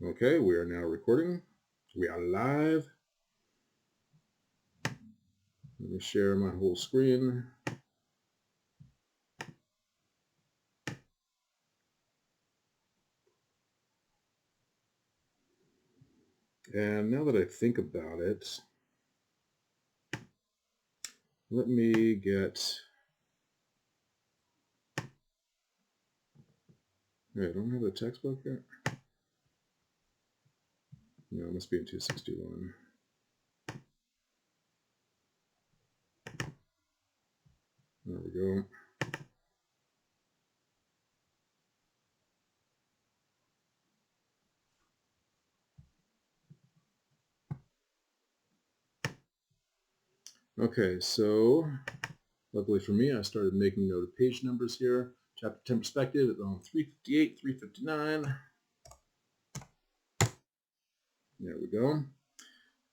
Okay, we are now recording. We are live. Let me share my whole screen. And now that I think about it, let me get... Wait, I don't have the textbook yet? No, it must be in 261. There we go. Okay, so luckily for me, I started making note of page numbers here. Chapter 10 perspective is on 358, 359. There we go.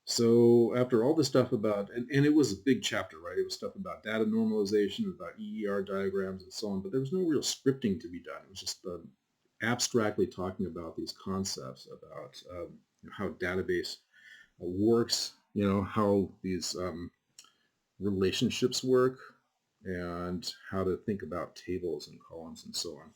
So after all the stuff about, and it was a big chapter, right? It was stuff about data normalization, about EER diagrams and so on, but there was no real scripting to be done. It was just abstractly talking about these concepts about how database works, how these relationships work, and how to think about tables and columns and so on.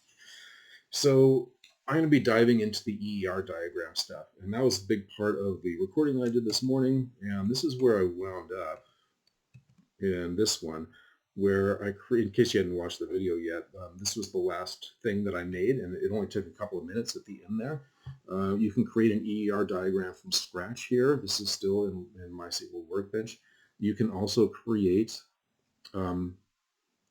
So I'm going to be diving into the EER diagram stuff, and that was a big part of the recording I did this morning, and this is where I wound up in this one, where I created, in case you hadn't watched the video yet, this was the last thing that I made, and it only took a couple of minutes at the end there. You can create an EER diagram from scratch here. This is still in MySQL Workbench. You can also create an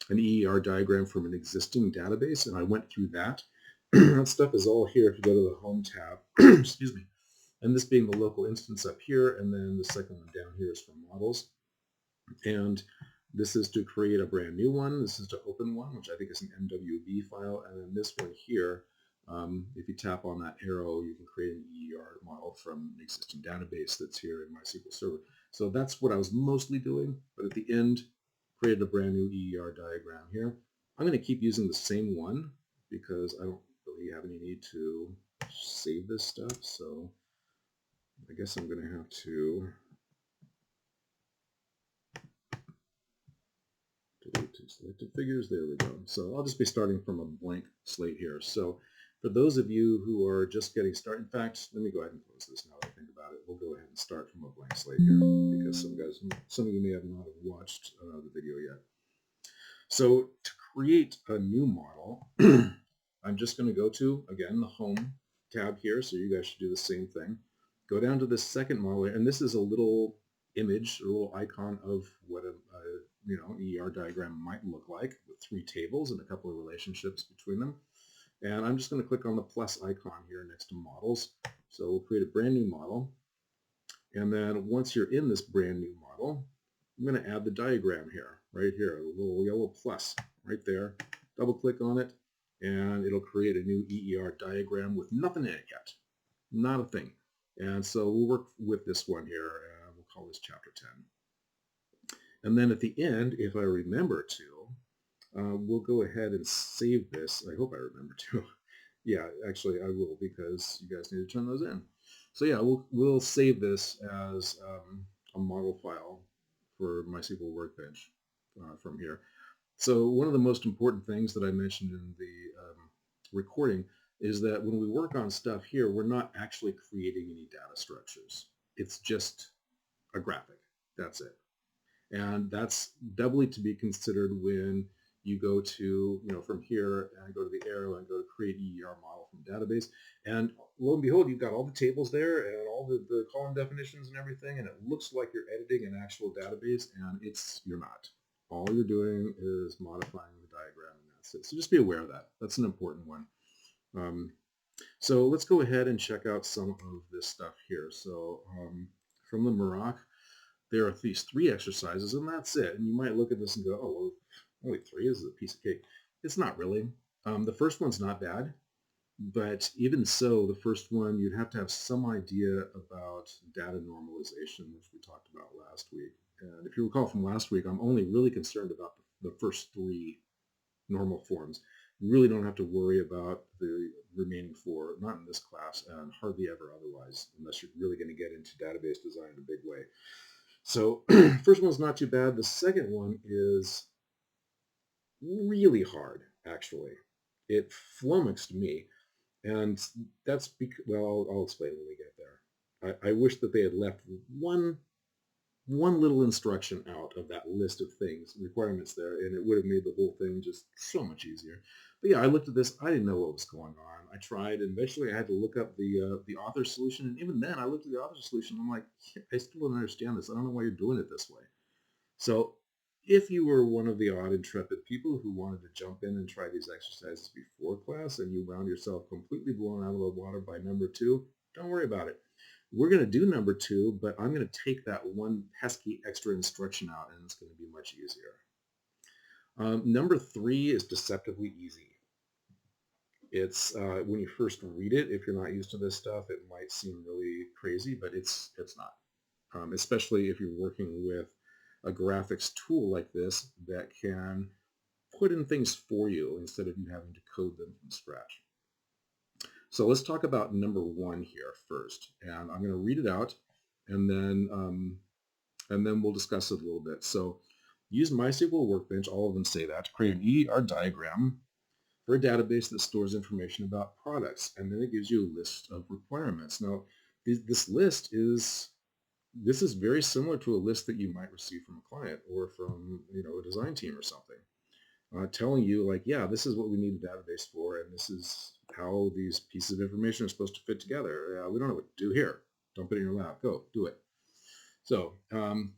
EER diagram from an existing database, and I went through that. That stuff is all here if you go to the Home tab. Excuse me. And this being the local instance up here, and then the second one down here is for models. And this is to create a brand new one. This is to open one, which I think is an MWB file. And then this one here, if you tap on that arrow, you can create an EER model from an existing database that's here in MySQL Server. So that's what I was mostly doing. But at the end, created a brand new EER diagram here. I'm going to keep using the same one because I don't really have any need to save this stuff. So I guess I'm going to have to delete two selected figures. There we go. So I'll just be starting from a blank slate here. So for those of you who are just getting started, in fact, let me go ahead and close this now that I think about it. We'll go ahead and start from a blank slate here because some of you may have not watched the video yet. So to create a new model, I'm just going to go to, again, the Home tab here. So you guys should do the same thing. Go down to the second model, and this is a little image, a little icon of what an ER diagram might look like with three tables and a couple of relationships between them. And I'm just going to click on the plus icon here next to models. So we'll create a brand new model. And then once you're in this brand new model, I'm going to add the diagram here, right here, a little yellow plus right there. Double click on it, and it'll create a new EER diagram with nothing in it yet. Not a thing. And so we'll work with this one here. We'll call this chapter 10. And then at the end, if I remember to, we'll go ahead and save this. I hope I remember to. Yeah, actually I will, because you guys need to turn those in. So yeah, we'll save this as a model file for MySQL Workbench from here. So one of the most important things that I mentioned in the recording is that when we work on stuff here, we're not actually creating any data structures. It's just a graphic. That's it. And that's doubly to be considered when you go to, from here and go to the arrow and go to create EER model from database. And lo and behold, you've got all the tables there and all the column definitions and everything. And it looks like you're editing an actual database, and you're not. All you're doing is modifying the diagram, and that's it. So just be aware of that. That's an important one. So let's go ahead and check out some of this stuff here. So from the Murach, there are these three exercises, and that's it. And you might look at this and go, oh, well, only three is a piece of cake. It's not really. The first one's not bad, but even so, the first one, you'd have to have some idea about data normalization, which we talked about last week. And if you recall from last week, I'm only really concerned about the first three normal forms. You really don't have to worry about the remaining 4, not in this class, and hardly ever otherwise, unless you're really going to get into database design in a big way. So first one's not too bad. The second one is really hard, actually. It flummoxed me, and that's because, well, I'll explain when we get there. I wish that they had left one little instruction out of that list of things, requirements there, and it would have made the whole thing just so much easier. But yeah, I looked at this. I didn't know what was going on. I tried, and eventually I had to look up the author's solution. And even then, I looked at the author's solution. I'm like, I still don't understand this. I don't know why you're doing it this way. So if you were one of the odd intrepid people who wanted to jump in and try these exercises before class and you found yourself completely blown out of the water by number 2, don't worry about it. We're going to do number 2, but I'm going to take that one pesky extra instruction out, and it's going to be much easier. Number 3 is deceptively easy. It's when you first read it, if you're not used to this stuff, it might seem really crazy, but it's not. Especially if you're working with a graphics tool like this that can put in things for you instead of you having to code them from scratch. So let's talk about number 1 here first, and I'm going to read it out, and then we'll discuss it a little bit. So use MySQL Workbench, all of them say that, to create an ER diagram for a database that stores information about products, and then it gives you a list of requirements. Now, this list is very similar to a list that you might receive from a client or from a design team or something, telling you like, yeah, this is what we need a database for, and this is how these pieces of information are supposed to fit together. We don't know what to do here. Dump it in your lap. Go do it. So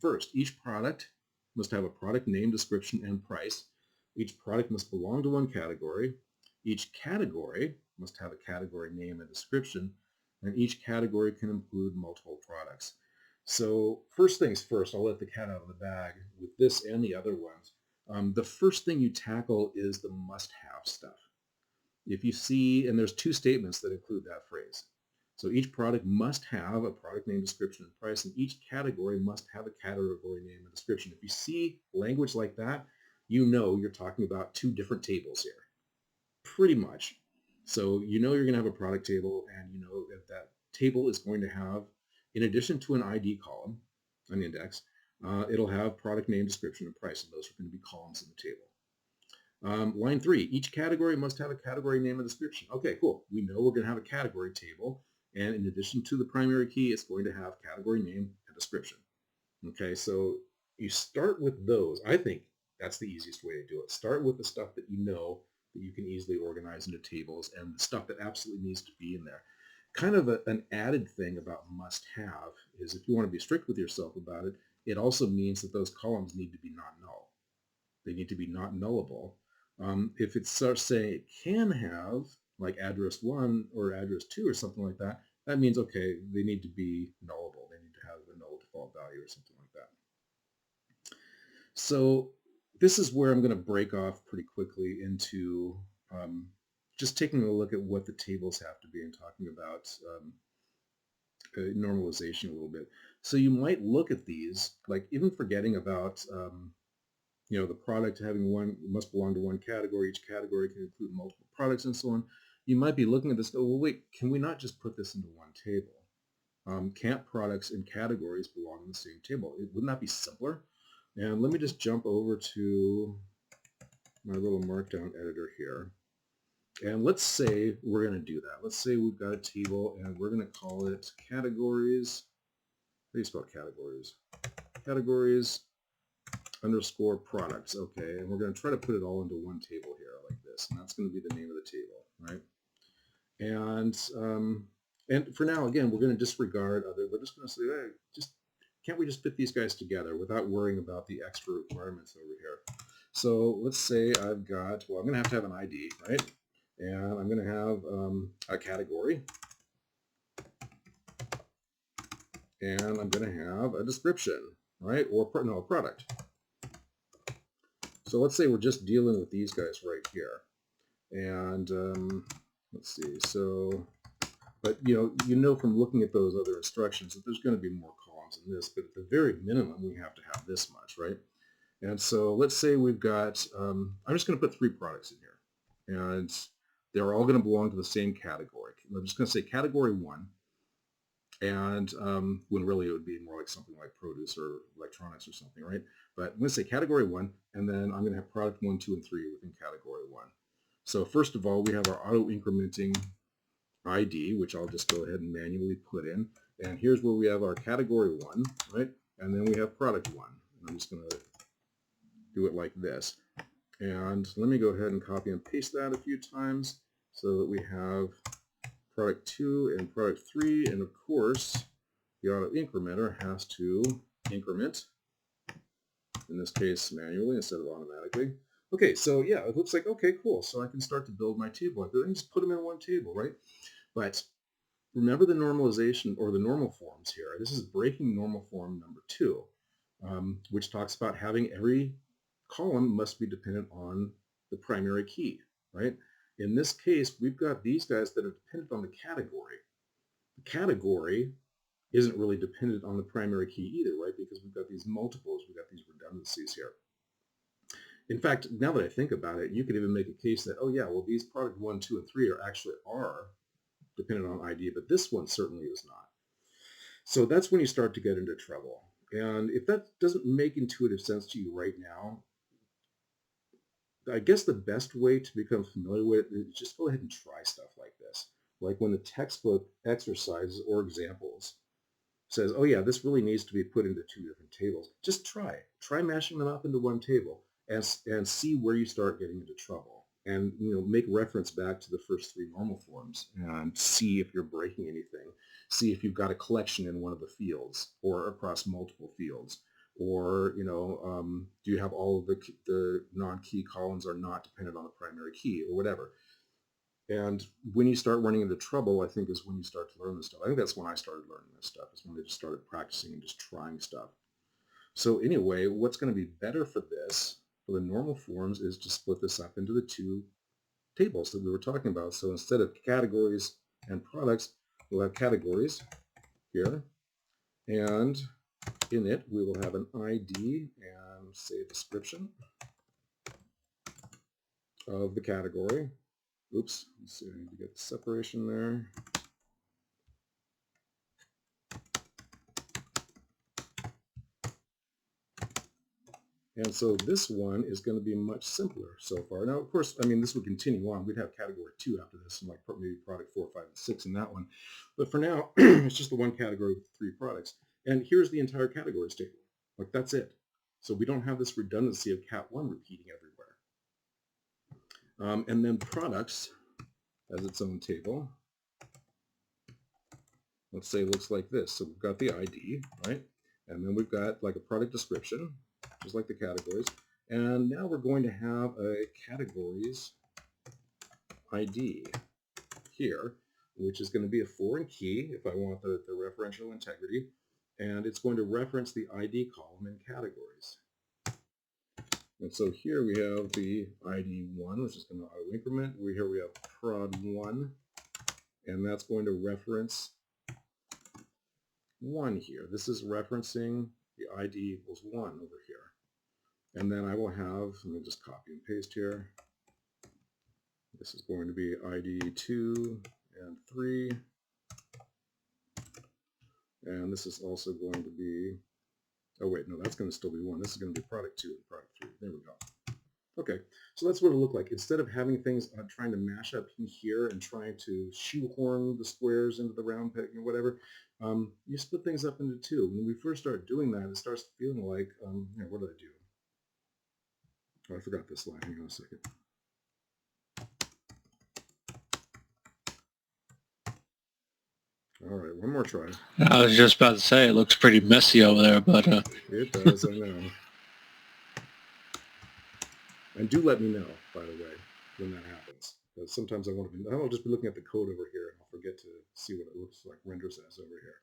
first, each product must have a product name, description, and price. Each product must belong to one category. Each category must have a category name and description, and each category can include multiple products. So first things first, I'll let the cat out of the bag with this and the other ones. The first thing you tackle is the must-have stuff. If you see, and there's 2 statements that include that phrase. So each product must have a product name, description, and price, and each category must have a category name and description. If you see language like that, you know you're talking about 2 different tables here, pretty much. So you know you're going to have a product table, and you know that that table is going to have, in addition to an ID column, an index, it'll have product name, description, and price, and those are going to be columns in the table. Line 3, each category must have a category name and description. Okay, cool. We know we're going to have a category table, and in addition to the primary key, it's going to have category name and description. Okay, so you start with those. I think that's the easiest way to do it. Start with the stuff that you know that you can easily organize into tables, and the stuff that absolutely needs to be in there. Kind of an added thing about must-have is, if you want to be strict with yourself about it, it also means that those columns need to be not null. They need to be not nullable. If it starts saying it can have, like address 1 or address 2 or something like that, that means, okay, they need to be nullable. They need to have a null default value or something like that. So this is where I'm going to break off pretty quickly into just taking a look at what the tables have to be and talking about normalization a little bit. So you might look at these, like even forgetting about the product having must belong to one category. Each category can include multiple products and so on. You might be looking at this, well, wait, can we not just put this into one table? Can't products and categories belong in the same table? Wouldn't that be simpler? And let me just jump over to my little markdown editor here. And let's say we're going to do that. Let's say we've got a table and we're going to call it categories. How do you spell categories? Categories underscore products. Okay, and we're going to try to put it all into one table here like this, and that's going to be the name of the table, right? And for now, again, we're going to disregard other. We're just going to say, hey, can't we just fit these guys together without worrying about the extra requirements over here? So let's say I've got, well, I'm going to have an ID, right? And I'm going to have a category, and I'm going to have a description, right? Or no, a product. So let's say we're just dealing with these guys right here. And let's see, so, but you know from looking at those other instructions that there's going to be more columns in this, but at the very minimum, we have to have this much, right? And so let's say we've got, I'm just going to put 3 products in here. and they're all going to belong to the same category. I'm just going to say category 1, and when really it would be more like something like produce or electronics or something, right? But I'm going to say category 1, and then I'm going to have product 1, 2, and 3 within category 1. So first of all, we have our auto incrementing ID, which I'll just go ahead and manually put in. And here's where we have our category 1, right? And then we have product 1. And I'm just going to do it like this. And let me go ahead and copy and paste that a few times so that we have product 2 and product 3. And of course, the auto incrementer has to increment, in this case manually instead of automatically. Okay, so yeah, it looks like, okay, cool. So I can start to build my table. I can just put them in one table, right? But remember the normalization or the normal forms here. This is breaking normal form number 2, which talks about having every column must be dependent on the primary key, right? In this case, we've got these guys that are dependent on the category. The category isn't really dependent on the primary key either, right? Because we've got these multiples, we've got these redundancies here. In fact, now that I think about it, you could even make a case that, oh yeah, well, these product 1, 2, and 3 are dependent on ID, but this one certainly is not. So that's when you start to get into trouble. And if that doesn't make intuitive sense to you right now, I guess the best way to become familiar with it is just go ahead and try stuff like this. Like when the textbook exercises or examples says, oh yeah, this really needs to be put into 2 different tables. Just try. Try mashing them up into one table and see where you start getting into trouble. And make reference back to the first 3 normal forms and see if you're breaking anything. See if you've got a collection in one of the fields or across multiple fields. Or, do you have all of the non-key columns are not dependent on the primary key or whatever. And when you start running into trouble, I think is when you start to learn this stuff. I think that's when I started learning this stuff, is when I just started practicing and just trying stuff. So anyway, what's going to be better for this, for the normal forms, is to split this up into the 2 tables that we were talking about. So instead of categories and products, we'll have categories here. And in it, we will have an ID and say description of the category. Oops, let's see, I need to get the separation there. And so this one is going to be much simpler so far. Now, of course, I mean, this would continue on. We'd have category 2 after this, and like maybe product 4, 5, and 6 in that one. But for now, it's just the one category with 3 products. And here's the entire categories table. Like, that's it. So we don't have this redundancy of cat 1 repeating everywhere. And then products has its own table. Let's say it looks like this. So we've got the ID, right? And then we've got like a product description, just like the categories. And now we're going to have a categories ID here, which is going to be a foreign key if I want the referential integrity. And it's going to reference the ID column in categories. And so here we have the ID 1, which is going to auto increment. Here we have prod 1, and that's going to reference 1 here. This is referencing the ID equals 1 over here. And then I will have, let me just copy and paste here. This is going to be ID 2 and 3. And this is also going to be, oh wait, no, that's going to still be 1. This is going to be product 2 and product 3. There we go. Okay, so that's what it'll look like. Instead of having things trying to mash up in here and trying to shoehorn the squares into the round peg or whatever, you split things up into 2. When we first start doing that, it starts feeling like, what did I do? Oh, I forgot this line. Hang on a second. All right, one more try. I was just about to say, it looks pretty messy over there, but... It does, I know. And do let me know, by the way, when that happens. Because sometimes I'll just be looking at the code over here and I'll forget to see what it looks like renders as over here.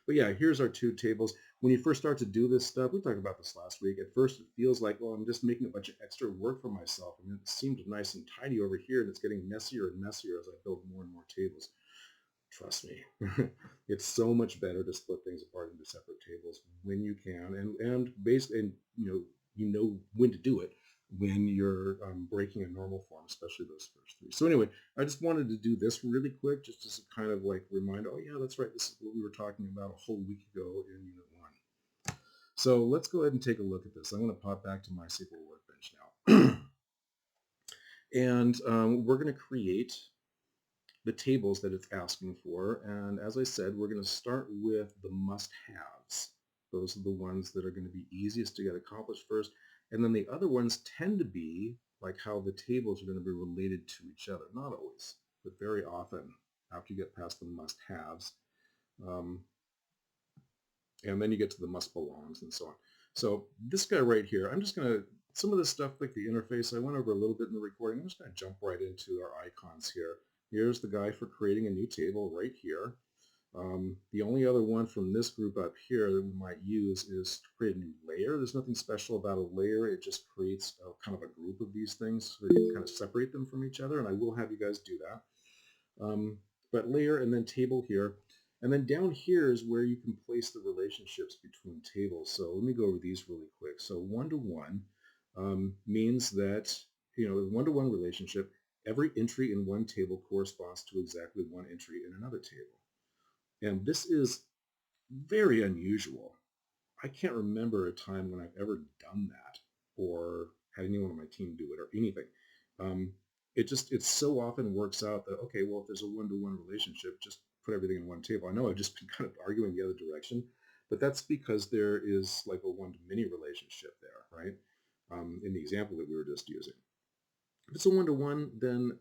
But yeah, here's our 2 tables. When you first start to do this stuff, we talked about this last week, at first it feels like, well, I'm just making a bunch of extra work for myself. I mean, it seemed nice and tidy over here, and it's getting messier and messier as I build more and more tables. Trust me, it's so much better to split things apart into separate tables when you can, and basically, you know when to do it. when you're breaking a normal form, especially those first three. So anyway, I just wanted to do this really quick, just as a kind of like reminder, oh yeah, that's right, this is what we were talking about a whole week ago in Unit 1. So let's go ahead and take a look at this. I'm going to pop back to MySQL Workbench now. And we're going to create the tables that it's asking for. And as I said, we're going to start with the must-haves. Those are the ones that are going to be easiest to get accomplished first. And then the other ones tend to be like how the tables are going to be related to each other. Not always, but very often after you get past the must-haves. And then you get to the must-belongs and so on. So this guy right here, I'm just going to, some of this stuff like the interface, I went over a little bit in the recording. I'm just going to jump right into our icons here. Here's the guy for creating a new table right here. The only other one from this group up here that we might use is to create a new layer. There's nothing special about a layer. It just creates a kind of a group of these things so you can kind of separate them from each other, and I will have you guys do that. But layer and then table here. And then down here is where you can place the relationships between tables. So let me go over these really quick. So one-to-one means that, you know, one-to-one relationship, every entry in one table corresponds to exactly one entry in another table. And this is very unusual. I can't remember a time when I've ever done that or had anyone on my team do it or anything. It so often works out that, okay, well, if there's a one-to-one relationship, just put everything in one table. I know I've just been kind of arguing the other direction, but that's because there is like a one-to-many relationship there, right? In the example that we were just using. If it's a one-to-one, then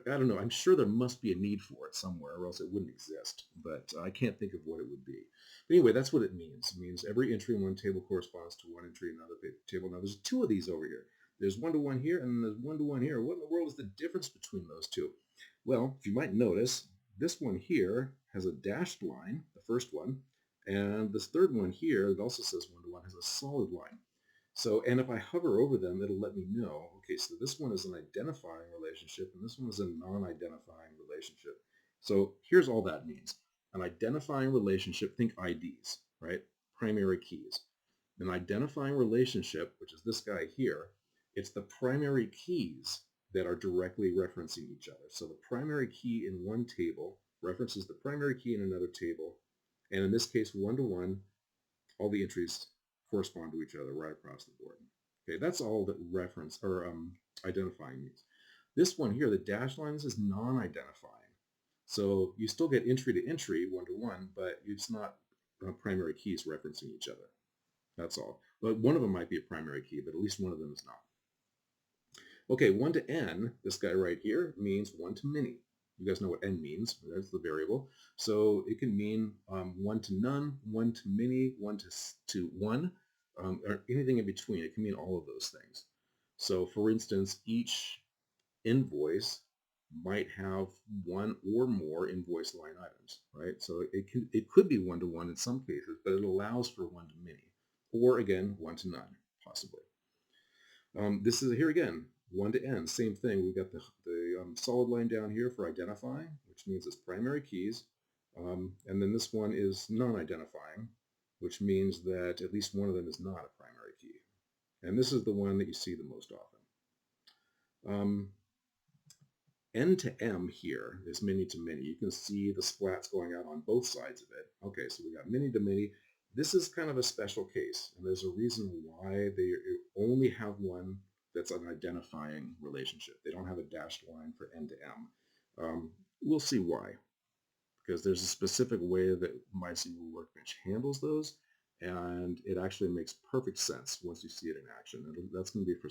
I don't know. I'm sure there must be a need for it somewhere, or else it wouldn't exist. But I can't think of what it would be. But anyway, that's what it means. It means every entry in one table corresponds to one entry in another table. Now, there's two of these over here. There's one-to-one here, and there's one-to-one here. What in the world is the difference between those two? Well, if you might notice, this one here has a dashed line, the first one, and this third one here that also says one-to-one has a solid line. So, and if I hover over them, it'll let me know, okay, so this one is an identifying relationship and this one is a non-identifying relationship. So here's all that means. An identifying relationship, think IDs, right? Primary keys. An identifying relationship, which is this guy here, it's the primary keys that are directly referencing each other. So the primary key in one table references the primary key in another table. And in this case, one-to-one, all the entries correspond to each other right across the board. Okay, that's all that reference or identifying means. This one here, the dashed lines, is non-identifying. So you still get entry to entry, one-to-one, but it's not primary keys referencing each other. That's all. But one of them might be a primary key, but at least one of them is not. Okay, one to n, this guy right here, means one to many. You guys know what n means. That's the variable. So it can mean one to none, one to many, one to one, or anything in between. It can mean all of those things. So for instance, each invoice might have one or more invoice line items, right? So it could be one-to-one in some cases, but it allows for one to many, or again, one to none, possibly. This is here again, one to n, same thing. We've got the solid line down here for identifying, which means it's primary keys. And then this one is non-identifying, which means that at least one of them is not a primary key. And this is the one that you see the most often. N to M here is many to many. You can see the splats going out on both sides of it. Okay, so we got many to many. This is kind of a special case, and there's a reason why they only have one that's an identifying relationship. They don't have a dashed line for N to M. We'll see why, because there's a specific way that MySQL Workbench handles those, and it actually makes perfect sense once you see it in action. And that's going to be for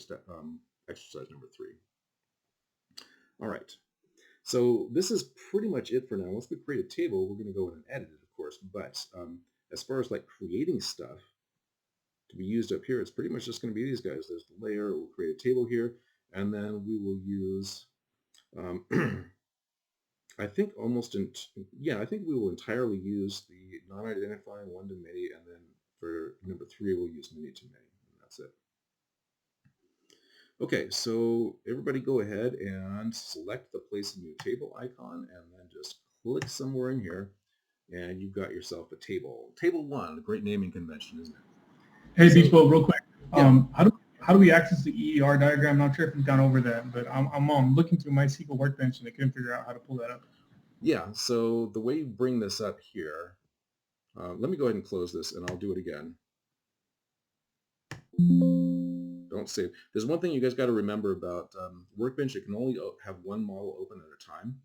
exercise number 3. All right. So this is pretty much it for now. Once we create a table, we're going to go in and edit it, of course. But as far as like creating stuff to be used up here, it's pretty much just going to be these guys. There's the layer. We'll create a table here, and then we will use, I think I think we will entirely use the non-identifying one to many, and then for number 3, we'll use many to many, and that's it. Okay, so everybody go ahead and select the place a new table icon and then just click somewhere in here and you've got yourself a table. Table 1, a great naming convention, isn't it? Hey, Beachbo, real quick. Yeah. How do how do we access the EER diagram? Not sure if we've gone over that, but I'm looking through my SQL Workbench and I couldn't figure out how to pull that up. Yeah, so the way you bring this up here, let me go ahead and close this and I'll do it again. Don't save. There's one thing you guys got to remember about Workbench. It can only have one model open at a time.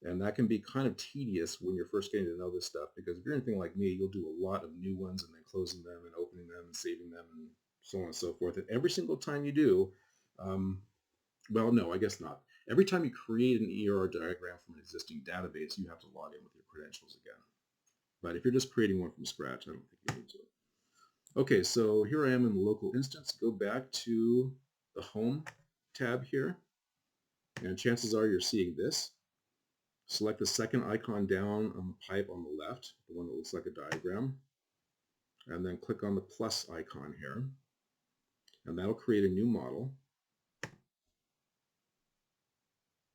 And that can be kind of tedious when you're first getting to know this stuff, because if you're anything like me, you'll do a lot of new ones and then closing them and opening them and saving them and so on and so forth. And every single time you do, well, no, I guess not. Every time you create an ER diagram from an existing database, you have to log in with your credentials again. But if you're just creating one from scratch, I don't think you need to. Okay, so here I am in the local instance. Go back to the Home tab here, and chances are you're seeing this. Select the second icon down on the pipe on the left, the one that looks like a diagram, and then click on the plus icon here, and that'll create a new model.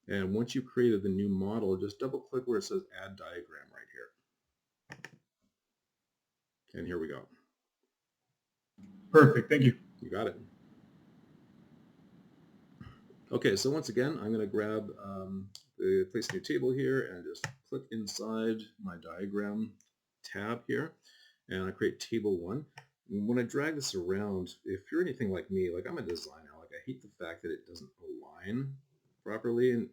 And once you've created the new model, just double click where it says Add Diagram right here. And here we go. Perfect, thank you. You got it. Okay, so once again, I'm going to grab the Place New Table here and just click inside my diagram tab here, and I create Table 1. And when I drag this around, if you're anything like me, like I'm a designer, like I hate the fact that it doesn't align properly, and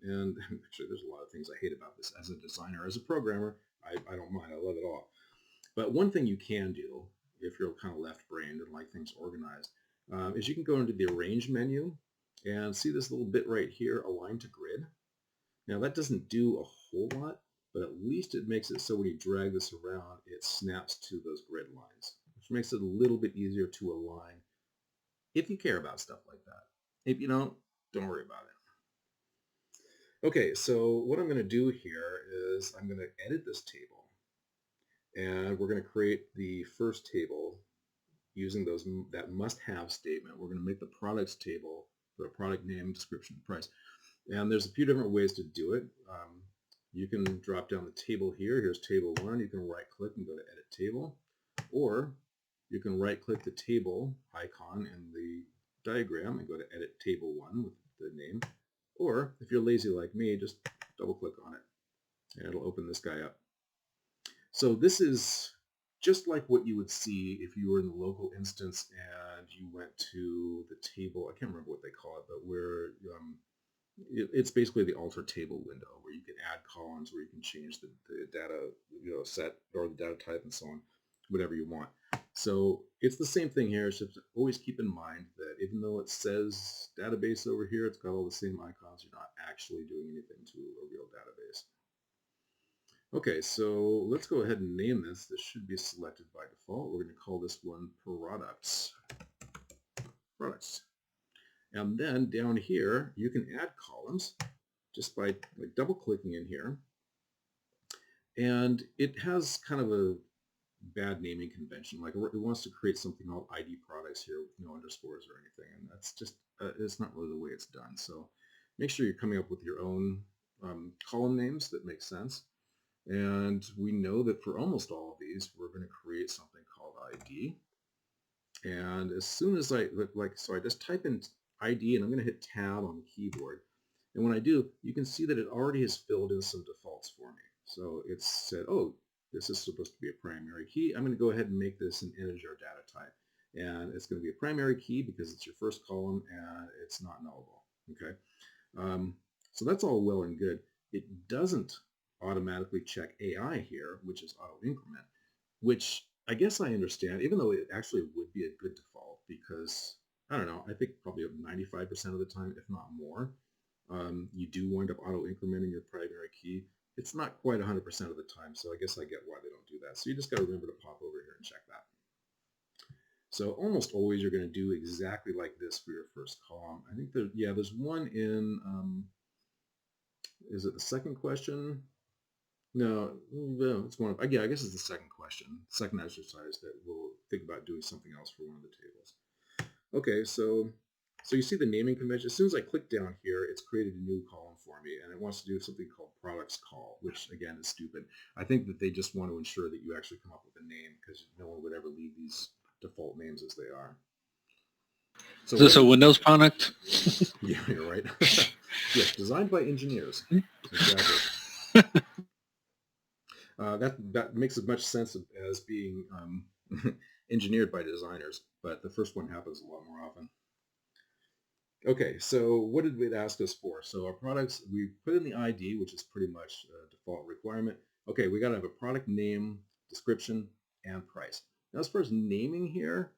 actually there's a lot of things I hate about this as a designer. As a programmer, I don't mind, I love it all. But one thing you can do, if you're kind of left-brained and like things organized, is you can go into the Arrange menu and see this little bit right here, Align to Grid. Now that doesn't do a whole lot, but at least it makes it so when you drag this around, it snaps to those grid lines, which makes it a little bit easier to align if you care about stuff like that. If you don't worry about it. Okay, so what I'm going to do here is I'm going to edit this table, and we're going to create the first table using that must-have statement. We're going to make the products table, the product name, description, price. And there's a few different ways to do it. You can drop down the table here. Here's table 1. You can right-click and go to Edit Table. Or you can right-click the table icon in the diagram and go to Edit Table 1 with the name. Or if you're lazy like me, just double-click on it, and it'll open this guy up. So this is just like what you would see if you were in the local instance and you went to the table. I can't remember what they call it, but where it's basically the alter table window where you can add columns, where you can change the data set or the data type and so on, whatever you want. So it's the same thing here. It's just always keep in mind that even though it says database over here, it's got all the same icons. You're not actually doing anything to a real database. Okay, so let's go ahead and name this. This should be selected by default. We're going to call this one products. And then down here, you can add columns just by double clicking in here. And it has kind of a bad naming convention. Like it wants to create something called ID products here with no underscores or anything. And that's just, it's not really the way it's done. So make sure you're coming up with your own column names that make sense. And we know that for almost all of these, we're going to create something called ID. And as soon as I just type in ID and I'm going to hit tab on the keyboard. And when I do, you can see that it already has filled in some defaults for me. So it's said, oh, this is supposed to be a primary key. I'm going to go ahead and make this an integer data type. And it's going to be a primary key because it's your first column and it's not nullable. Okay. So that's all well and good. It doesn't automatically check AI here, which is auto increment, which I guess I understand, even though it actually would be a good default because, I don't know, I think probably 95% of the time, if not more, you do wind up auto incrementing your primary key. It's not quite 100% of the time, so I guess I get why they don't do that. So you just got to remember to pop over here and check that. So almost always you're going to do exactly like this for your first column. I think there's one in, is it the second question? No, it's one of, yeah, I guess it's the second question, second exercise that we'll think about doing something else for one of the tables. Okay, so you see the naming convention. As soon as I click down here, it's created a new column for me, and it wants to do something called products call, which again is stupid. I think that they just want to ensure that you actually come up with a name because no one would ever leave these default names as they are. So Is this a Windows product? Yeah, you're right. Yes, designed by engineers. Exactly. That makes as much sense as being engineered by designers, but the first one happens a lot more often. Okay, so what did it ask us for? So our products, we put in the ID, which is pretty much a default requirement. Okay, we got to have a product name, description, and price. Now, as far as naming here,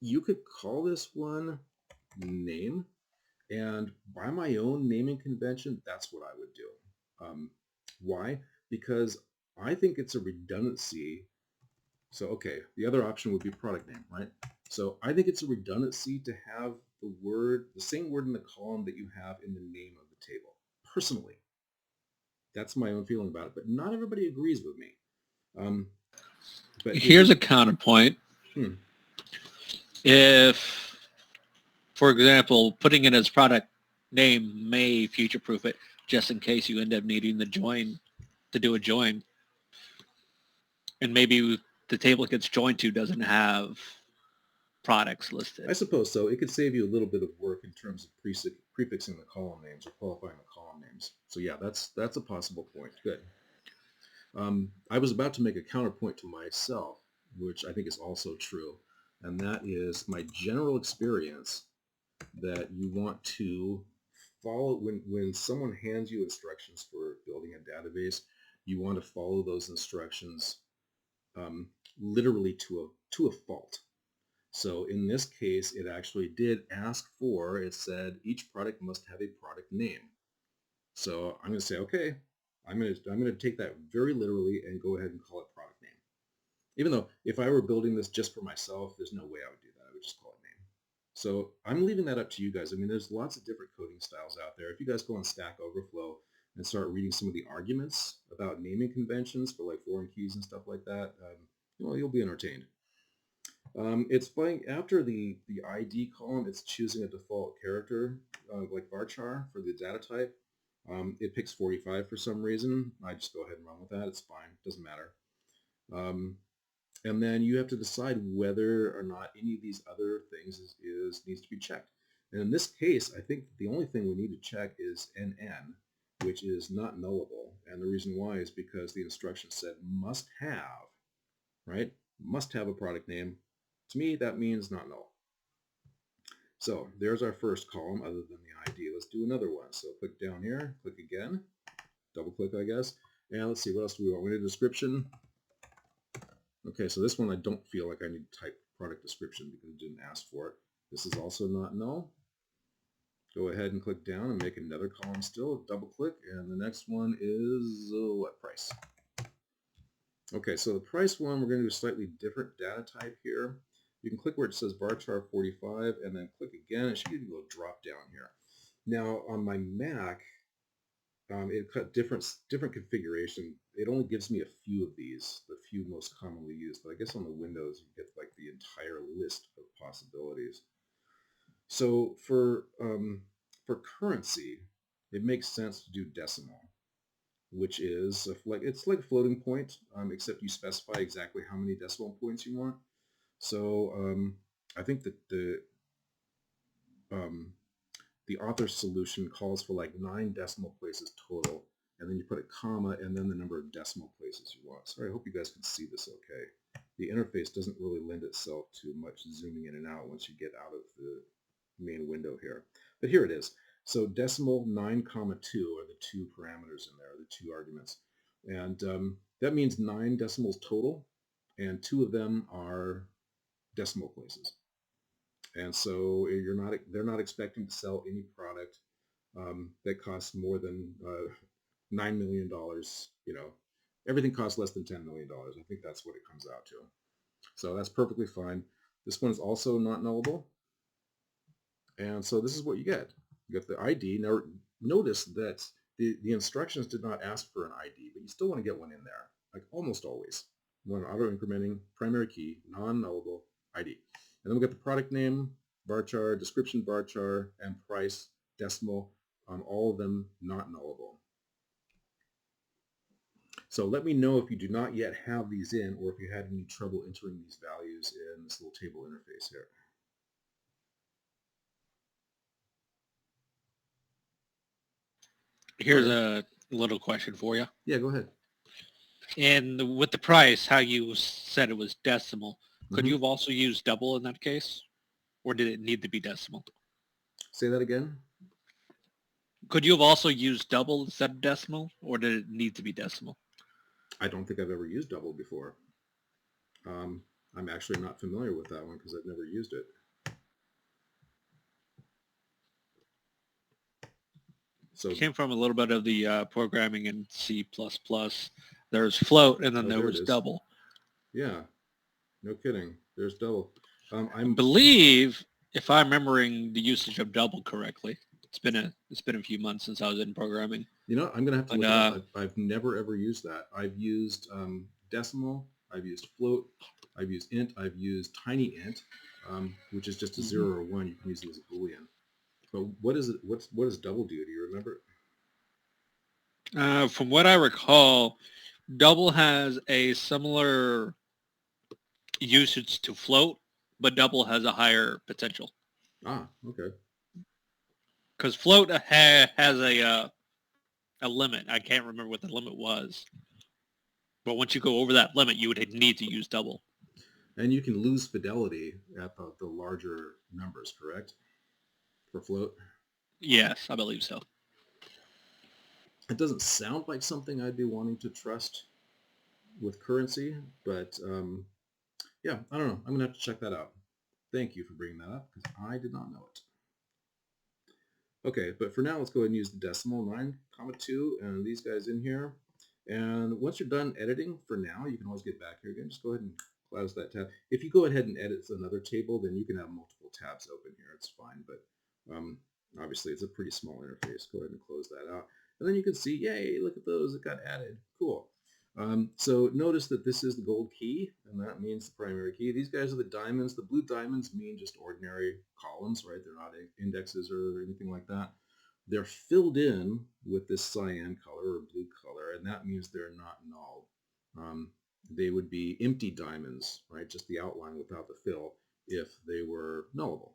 you could call this one name, and by my own naming convention, that's what I would do. Why? Because I think it's a redundancy. So, okay, the other option would be product name, right? So I think it's a redundancy to have the same word in the column that you have in the name of the table. Personally, that's my own feeling about it, but not everybody agrees with me. But here's a counterpoint. If, for example, putting it as product name may future-proof it, just in case you end up needing to do a join, and maybe the table it gets joined to doesn't have products listed. I suppose so. It could save you a little bit of work in terms of prefixing the column names or qualifying the column names. So yeah, that's a possible point. Good. I was about to make a counterpoint to myself, which I think is also true, and that is my general experience that you want to follow when someone hands you instructions for building a database, you want to follow those instructions literally to a fault. So in this case, it actually did ask for, it said each product must have a product name. So I'm going to say, okay, I'm going to take that very literally and go ahead and call it product name. Even though if I were building this just for myself, there's no way I would do that. I would just call it name. So I'm leaving that up to you guys. I mean, there's lots of different coding styles out there. If you guys go on Stack Overflow and start reading some of the arguments about naming conventions for like foreign keys and stuff like that, you'll be entertained. It's funny, after the ID column, it's choosing a default character, like varchar for the data type. It picks 45 for some reason. I just go ahead and run with that. It's fine. Doesn't matter. And then you have to decide whether or not any of these other things needs to be checked. And in this case, I think the only thing we need to check is NN, which is not nullable. And the reason why is because the instruction said must have, right? Must have a product name. To me, that means not null. So there's our first column other than the ID. Let's do another one. So click down here, click again, double click, I guess. And let's see, what else do we want? We need a description. Okay, so this one I don't feel like I need to type product description because it didn't ask for it. This is also not null. Go ahead and click down and make another column still, double click, and the next one is what, price. Okay, so the price one, we're going to do a slightly different data type here. You can click where it says varchar 45 and then click again. It should give you a drop down here. Now on my Mac, it cut different configuration. It only gives me a few of these, the few most commonly used, but I guess on the Windows you get like the entire list of possibilities. So for currency, it makes sense to do decimal, which is it's like a floating point, except you specify exactly how many decimal points you want. So I think that the author's solution calls for like 9 decimal places total, and then you put a comma and then the number of decimal places you want. Sorry, I hope you guys can see this okay. The interface doesn't really lend itself to much zooming in and out once you get out of the main window here. But here it is. So decimal 9, 2 are the 2 parameters in there, the 2 arguments. And that means 9 decimals total, and 2 of them are decimal places. And so they're not expecting to sell any product that costs more than $9 million. You know, everything costs less than $10 million. I think that's what it comes out to. So that's perfectly fine. This one is also not nullable. And so this is what you get. You get the ID. Now notice that the instructions did not ask for an ID, but you still want to get one in there, like almost always. When auto-incrementing, primary key, non-nullable, ID. And then we get the product name, varchar, description varchar, and price, decimal, on all of them not nullable. So let me know if you do not yet have these in, or if you had any trouble entering these values in this little table interface here. Here's Okay. a little question for you. Yeah, go ahead. And with the price, how you said it was decimal, could Hmm. you have also used double in that case? Or did it need to be decimal? Say that again. Could you have also used double instead of decimal? Or did it need to be decimal? I don't think I've ever used double before. Um, I'm actually not familiar with that one because I've never used it. So, Came from a little bit of the programming in C++. There's float, and then oh, there there it was is. double. Yeah, no kidding. There's double. I I'm, believe, if I'm remembering the usage of double correctly, it's been a few months since I was in programming. I'm gonna have to But look it up. I've never ever used that. I've used decimal. I've used float. I've used int. I've used tiny int, which is just a 0 or 1. You can use it as a boolean. But what is it? What does double do? Do you remember? from what I recall, double has a similar usage to float, but double has a higher potential. Ah, okay. Because float has a limit. I can't remember what the limit was. But once you go over that limit, you would need to use double. And you can lose fidelity at the larger numbers, correct? For float. Yes, I believe so. It doesn't sound like something I'd be wanting to trust with currency, but yeah, I don't know. I'm gonna have to check that out. Thank you for bringing that up because I did not know it. Okay, but for now, let's go ahead and use the decimal 9,2 and these guys in here. And once you're done editing, for now, you can always get back here again. Just go ahead and close that tab. If you go ahead and edit another table, then you can have multiple tabs open here. It's fine, but obviously it's a pretty small interface. Go ahead and close that out. And then you can see, yay, look at those, it got added. Cool. So notice that this is the gold key, and that means the primary key. These guys are the diamonds. The blue diamonds mean just ordinary columns, right? They're not indexes or anything like that. They're filled in with this cyan color or blue color, and that means they're not null. They would be empty diamonds, right? Just the outline without the fill if they were nullable.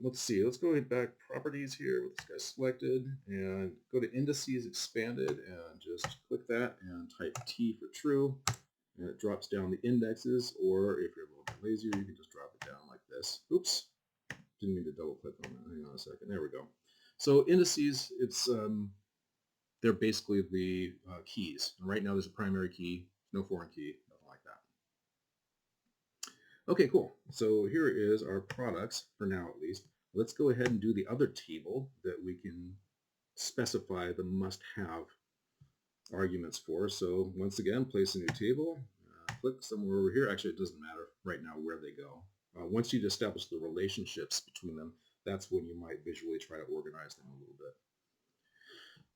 Let's see, let's go ahead back properties here with this guy selected and go to indices expanded and just click that and type T for true, and it drops down the indexes, or if you're a little bit lazier, you can just drop it down like this. Oops, didn't mean to double click on that. Hang on a second. There we go. So indices, they're basically the keys. And right now there's a primary key, no foreign key, nothing like that. Okay, cool. So here is our products, for now at least. Let's go ahead and do the other table that we can specify the must-have arguments for. So once again, place a new table, click somewhere over here. Actually, it doesn't matter right now where they go. Once you establish the relationships between them, that's when you might visually try to organize them a little bit.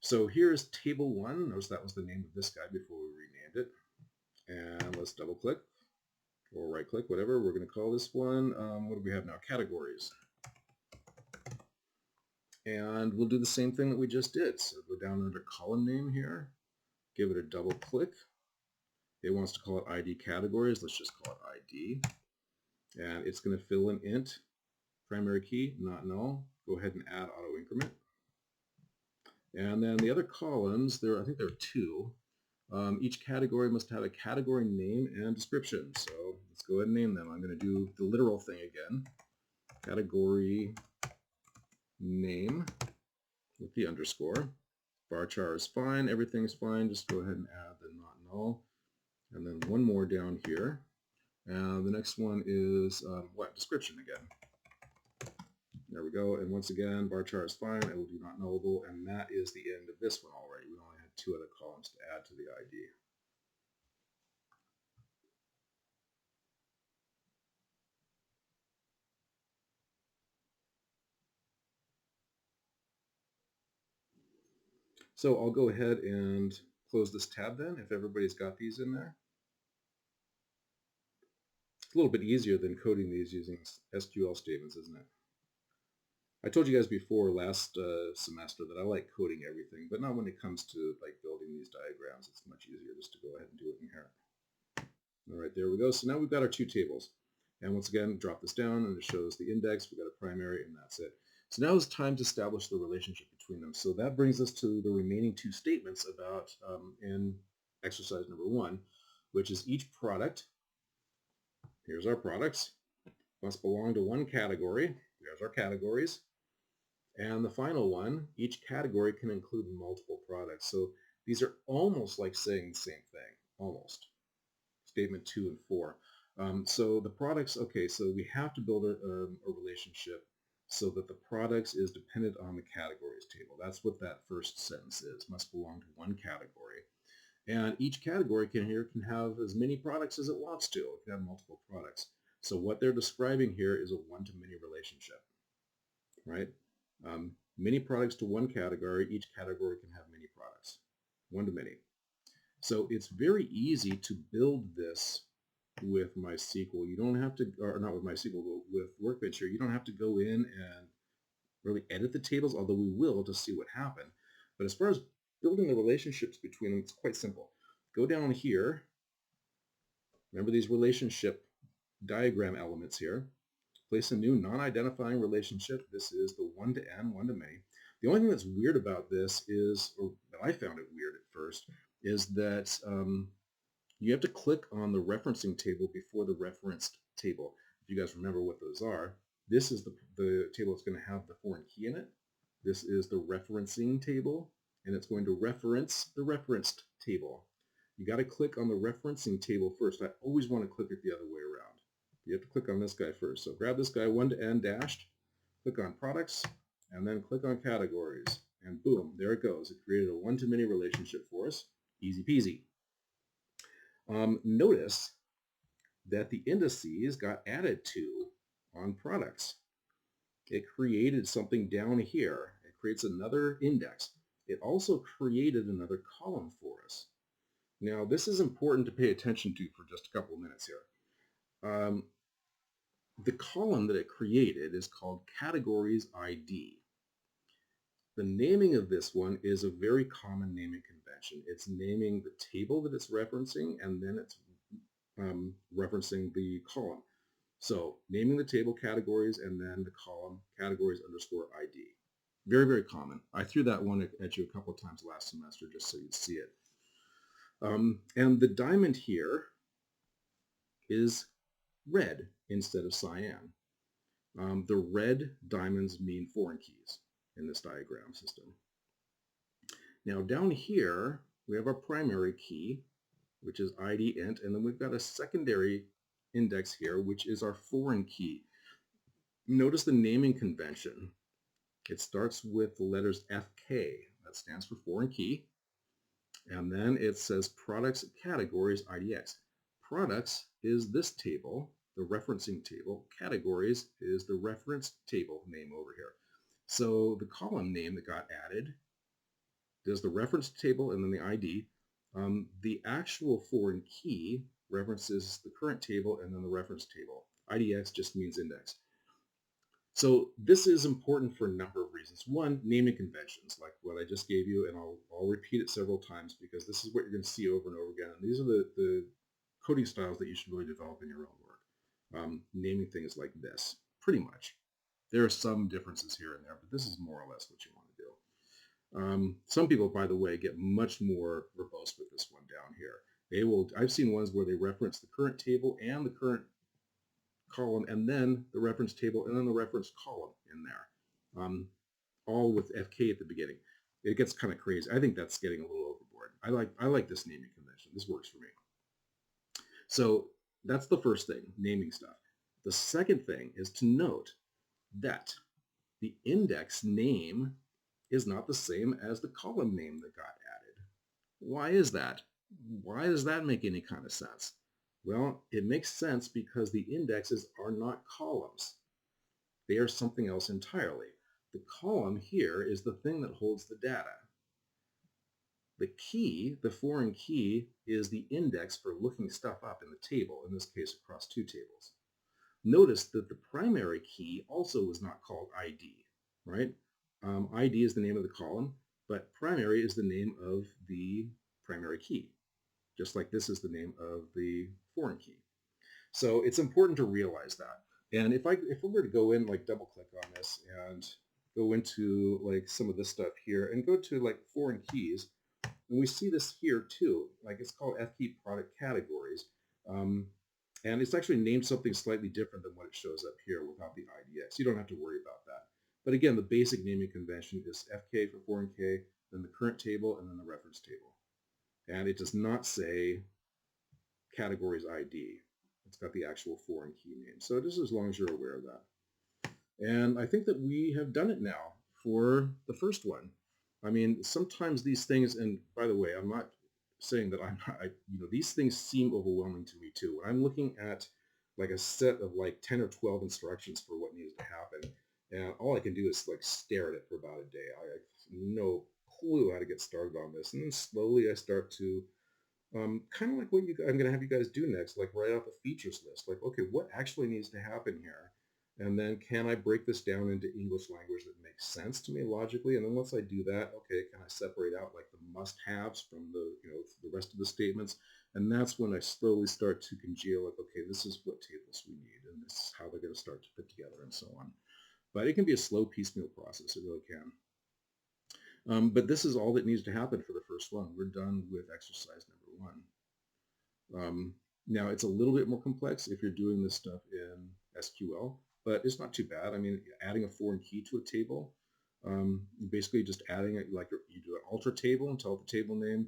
So here's table 1. Notice that was the name of this guy before we renamed it. And let's double click or right click, whatever. We're going to call this one, what do we have now? Categories. And we'll do the same thing that we just did. So go down under column name here, give it a double click. It wants to call it ID categories. Let's just call it ID. And it's going to fill in int, primary key, not null. Go ahead and add auto increment. And then the other columns, I think there are 2. Each category must have a category name and description. So let's go ahead and name them. I'm going to do the literal thing again. Category name with the underscore. Varchar is fine. Everything's fine. Just go ahead and add the not null. And then one more down here. And the next one is what? Description again. There we go. And once again, varchar is fine. It will do not nullable. And that is the end of this one already. We only had 2 other columns to add to the ID. So I'll go ahead and close this tab then, if everybody's got these in there. It's a little bit easier than coding these using SQL statements, isn't it? I told you guys before last semester that I like coding everything, but not when it comes to like building these diagrams. It's much easier just to go ahead and do it in here. All right, there we go. So now we've got our 2 tables. And once again, drop this down and it shows the index. We've got a primary and that's it. So now it's time to establish the relationship between them. So that brings us to the remaining two statements about in exercise number 1, which is each product, here's our products, must belong to one category. There's our categories. And the final one, each category can include multiple products. So these are almost like saying the same thing, almost. Statement 2 and 4. So the products, okay, so we have to build a relationship so that the products is dependent on the categories table. That's what that first sentence is, must belong to one category. And each category can have as many products as it wants to. It can have multiple products. So what they're describing here is a one-to-many relationship, right? Many products to one category. Each category can have many products, one-to-many. So it's very easy to build this with MySQL. You don't have to, or not with MySQL, but with Workbench here, you don't have to go in and really edit the tables, although we will to see what happened. But as far as building the relationships between them, it's quite simple. Go down here. Remember these relationship diagram elements here. Place a new non-identifying relationship. This is the one-to-n, one-to-many. The only thing that's weird about this is, or I found it weird at first, is that you have to click on the referencing table before the referenced table. If you guys remember what those are, this is the table that's going to have the foreign key in it. This is the referencing table, and it's going to reference the referenced table. You got to click on the referencing table first. I always want to click it the other way around. You have to click on this guy first. So grab this guy, one-to-n dashed, click on products, and then click on categories. And boom, there it goes. It created a one-to-many relationship for us. Easy peasy. Notice that the indices got added to on products. It created something down here. It creates another index. It also created another column for us. Now, this is important to pay attention to for just a couple of minutes here. The column that it created is called Categories ID. The naming of this one is a very common naming convention. It's naming the table that it's referencing, and then it's referencing the column. So naming the table categories and then the column categories underscore ID. Very, very common. I threw that one at you a couple of times last semester just so you'd see it. And the diamond here is red instead of cyan. The red diamonds mean foreign keys in this diagram system. Now down here, we have our primary key, which is ID int, and then we've got a secondary index here, which is our foreign key. Notice the naming convention. It starts with the letters FK. That stands for foreign key. And then it says products categories IDX. Products is this table, the referencing table. Categories is the reference table name over here. So the column name that got added does the reference table and then the ID. The actual foreign key references the current table and then the reference table. IDX just means index. So this is important for a number of reasons. One, naming conventions, like what I just gave you, and I'll repeat it several times because this is what you're going to see over and over again. And these are the coding styles that you should really develop in your own work. Naming things like this, pretty much. There are some differences here and there, but this is more or less what you want to do. Some people, by the way, get much more verbose with this one down here. I've seen ones where they reference the current table and the current column, and then the reference table, and then the reference column in there, all with FK at the beginning. It gets kind of crazy. I think that's getting a little overboard. I like this naming convention. This works for me. So that's the first thing, naming stuff. The second thing is to note that the index name is not the same as the column name that got added. Why is that? Why does that make any kind of sense? Well, it makes sense because the indexes are not columns. They are something else entirely. The column here is the thing that holds the data. The key, the foreign key, is the index for looking stuff up in the table, in this case across two tables. Notice that the primary key also was not called ID, right? ID is the name of the column, but primary is the name of the primary key, just like this is the name of the foreign key. So it's important to realize that. And if we were to go in, like double click on this and go into like some of this stuff here and go to like foreign keys, and we see this here too. Like it's called F-key product categories. And it's actually named something slightly different than what it shows up here without the IDX. You don't have to worry about that. But again, the basic naming convention is FK for foreign K, then the current table, and then the reference table. And it does not say categories ID. It's got the actual foreign key name. So just as long as you're aware of that. And I think that we have done it now for the first one. I mean, sometimes these things, and by the way, I'm not saying that these things seem overwhelming to me too. When I'm looking at like a set of like 10 or 12 instructions for what needs to happen, and all I can do is like stare at it for about a day. I have no clue how to get started on this. And then slowly I start to kind of like what I'm going to have you guys do next, like write out the features list. Like, okay, what actually needs to happen here? And then can I break this down into English language that makes sense to me logically? And then once I do that, okay, can I separate out like the must-haves from the rest of the statements? And that's when I slowly start to congeal like, okay, this is what tables we need, and this is how they're going to start to fit together and so on. But it can be a slow piecemeal process. It really can. But this is all that needs to happen for the first one. We're done with exercise number 1. Now, it's a little bit more complex if you're doing this stuff in SQL, but it's not too bad. I mean, adding a foreign key to a table, basically just adding it like you do an alter table and tell it the table name.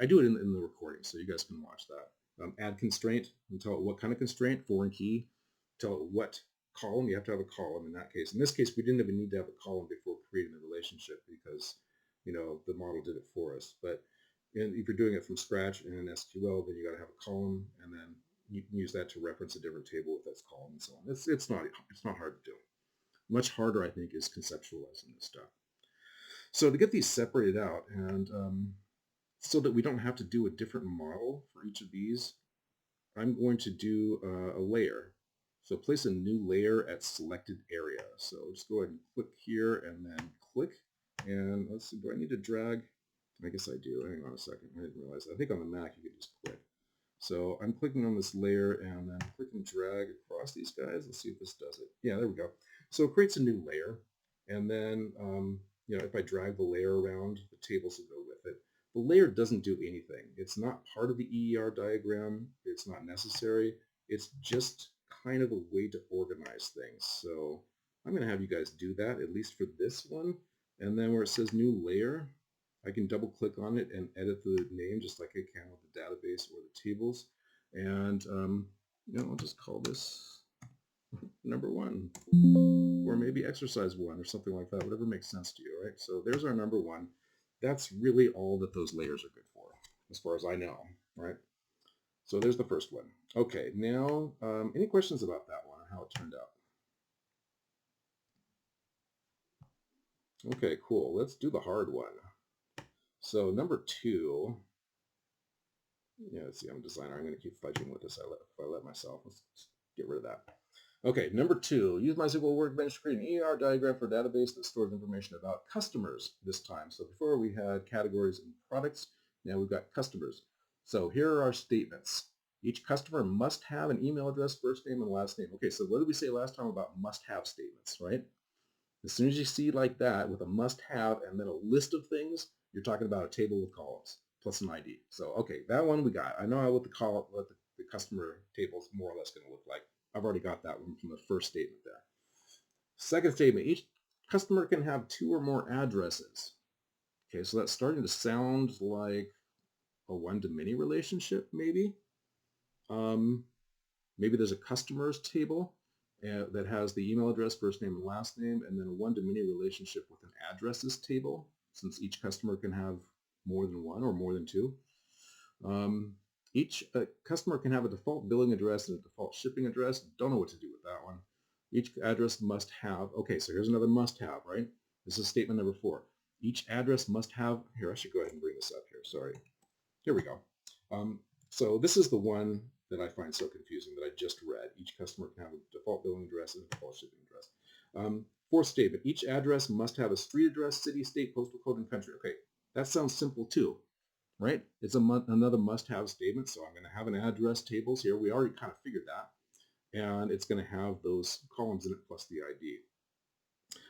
I do it in the recording, so you guys can watch that. Add constraint and tell it what kind of constraint, foreign key, tell it what column. You have to have a column in that case. In this case, we didn't even need to have a column before creating the relationship because, the model did it for us. But if you're doing it from scratch in an SQL, then you got to have a column, and then you can use that to reference a different table with that column and so on. It's not hard to do. Much harder, I think, is conceptualizing this stuff. So to get these separated out, and so that we don't have to do a different model for each of these, I'm going to do a layer. So place a new layer at selected area. So just go ahead and click here and then click. And let's see, do I need to drag? I guess I do. Hang on a second. I didn't realize that. I think on the Mac you can just click. So I'm clicking on this layer and then click and drag across these guys. Let's see if this does it. Yeah, there we go. So it creates a new layer. And then, if I drag the layer around, the tables will go with it. The layer doesn't do anything. It's not part of the EER diagram. It's not necessary. It's just kind of a way to organize things. So I'm going to have you guys do that, at least for this one. And then where it says new layer, I can double click on it and edit the name just like I can with the database or the tables. And, I'll just call this number 1, or maybe exercise 1 or something like that, whatever makes sense to you, right? So there's our number 1. That's really all that those layers are good for, as far as I know, right? So there's the first one. Okay, now, any questions about that one or how it turned out? Okay, cool. Let's do the hard one. So number 2, let's see, I'm a designer. I'm going to keep fudging with this if I let myself. Let's get rid of that. Okay, number 2, use MySQL Workbench to create an ER diagram for a database that stores information about customers this time. So before we had categories and products, now we've got customers. So here are our statements. Each customer must have an email address, first name, and last name. Okay, so what did we say last time about must-have statements, right? As soon as you see like that with a must-have and then a list of things, you're talking about a table with columns plus an ID. So, okay, that one we got. I know what the customer table is more or less going to look like. I've already got that one from the first statement there. Second statement, each customer can have 2 or more addresses. Okay, so that's starting to sound like a one-to-many relationship, maybe. Maybe there's a customers table that has the email address, first name, and last name, and then a one-to-many relationship with an addresses table, since each customer can have more than 1 or more than 2. Each customer can have a default billing address and a default shipping address. Don't know what to do with that one. Each address must have, okay, so here's another must have, right? This is statement number 4. Each address must have, here, I should go ahead and bring this up here, sorry. Here we go. So this is the one that I find so confusing that I just read. Each customer can have a default billing address and a default shipping address. Fourth statement, each address must have a street address, city, state, postal code, and country. Okay, that sounds simple too, right? It's another must-have statement, so I'm going to have an address tables here. We already kind of figured that. And it's going to have those columns in it plus the ID.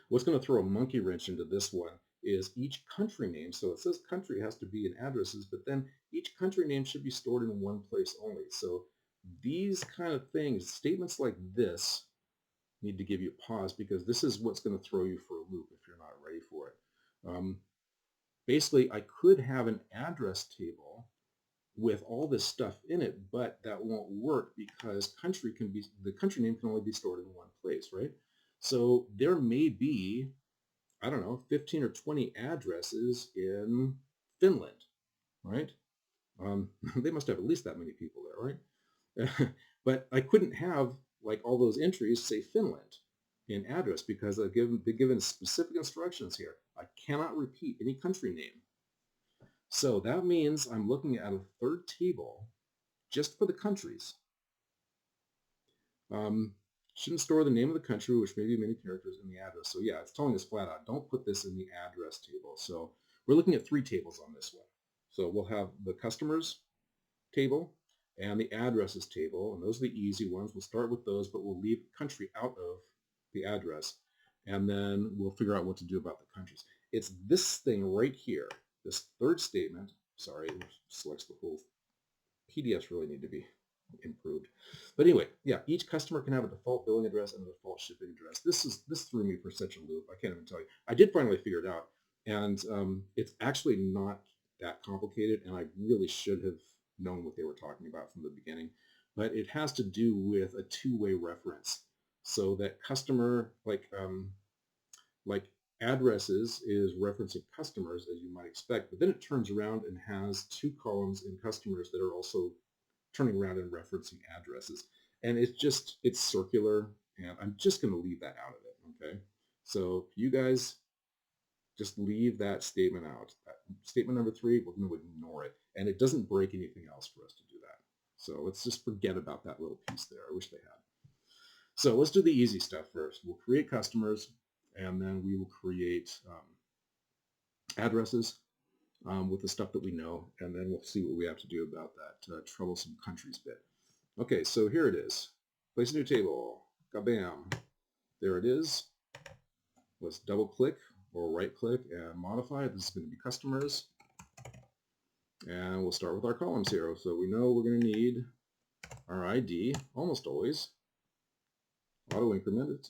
What's going to throw a monkey wrench into this one is each country name. So it says country has to be in addresses, but then each country name should be stored in one place only. So these kind of things, statements like this, need to give you a pause, because this is what's going to throw you for a loop if you're not ready for it. Basically, I could have an address table with all this stuff in it, but that won't work because the country name can only be stored in one place, right? So there may be, I don't know, 15 or 20 addresses in Finland, right? They must have at least that many people there, right? But I couldn't have like all those entries say Finland in address because they're given specific instructions here. I cannot repeat any country name. So that means I'm looking at a third table just for the countries. Shouldn't store the name of the country, which may be many characters, in the address. So yeah, it's telling us flat out, don't put this in the address table. So we're looking at 3 tables on this one. So we'll have the customers table and the addresses table, and those are the easy ones. We'll start with those, but we'll leave country out of the address, and then we'll figure out what to do about the countries. It's this thing right here, this third statement. Sorry, it selects the whole PDFs really need to be improved. But anyway, yeah, each customer can have a default billing address and a default shipping address. This threw me for such a loop. I can't even tell you. I did finally figure it out, and it's actually not that complicated, and I really should have known what they were talking about from the beginning. But it has to do with a two-way reference, so that customer, like addresses is referencing customers, as you might expect, but then it turns around and has 2 columns in customers that are also turning around and referencing addresses. And it's circular, and I'm just going to leave that out of it, okay? So you guys just leave that statement out. Statement number 3, we're going to ignore it. And it doesn't break anything else for us to do that. So let's just forget about that little piece there. I wish they had. So let's do the easy stuff first. We'll create customers, and then we will create addresses with the stuff that we know, and then we'll see what we have to do about that troublesome countries bit. Okay, so here it is. Place a new table. Kabam. There it is. Let's double click or right click and modify it. This is going to be customers. And we'll start with our columns here. So we know we're going to need our ID, almost always. Auto increment it.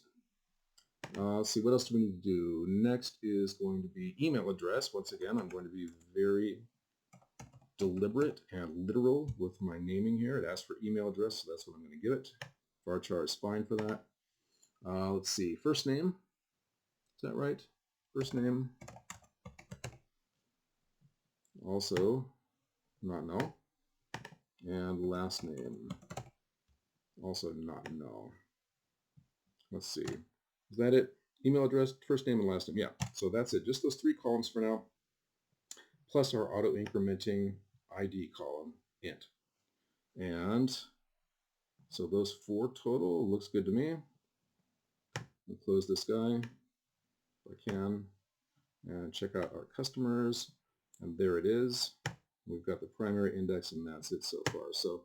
Let's see, what else do we need to do? Next is going to be email address. Once again, I'm going to be very deliberate and literal with my naming here. It asks for email address, so that's what I'm going to give it. Varchar is fine for that. Let's see, first name. Is that right? First name. Also, not null. And last name. Also not null. Let's see. Is that it? Email address, first name, and last name. Yeah, so that's it. Just those 3 columns for now, plus our auto-incrementing ID column, int. And so those 4 total looks good to me. I'll close this guy if I can and check out our customers. And there it is. We've got the primary index, and that's it so far. So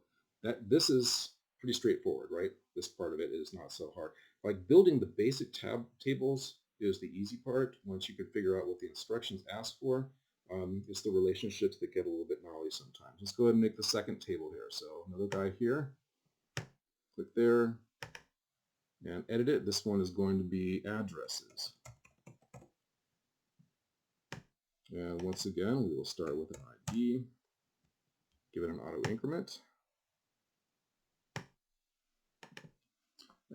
this is pretty straightforward, right? This part of it is not so hard. Like building the basic tables is the easy part. Once you can figure out what the instructions ask for, it's the relationships that get a little bit gnarly sometimes. Let's go ahead and make the second table here. So another guy here, click there, and edit it. This one is going to be addresses. And once again, we will start with an ID, give it an auto increment.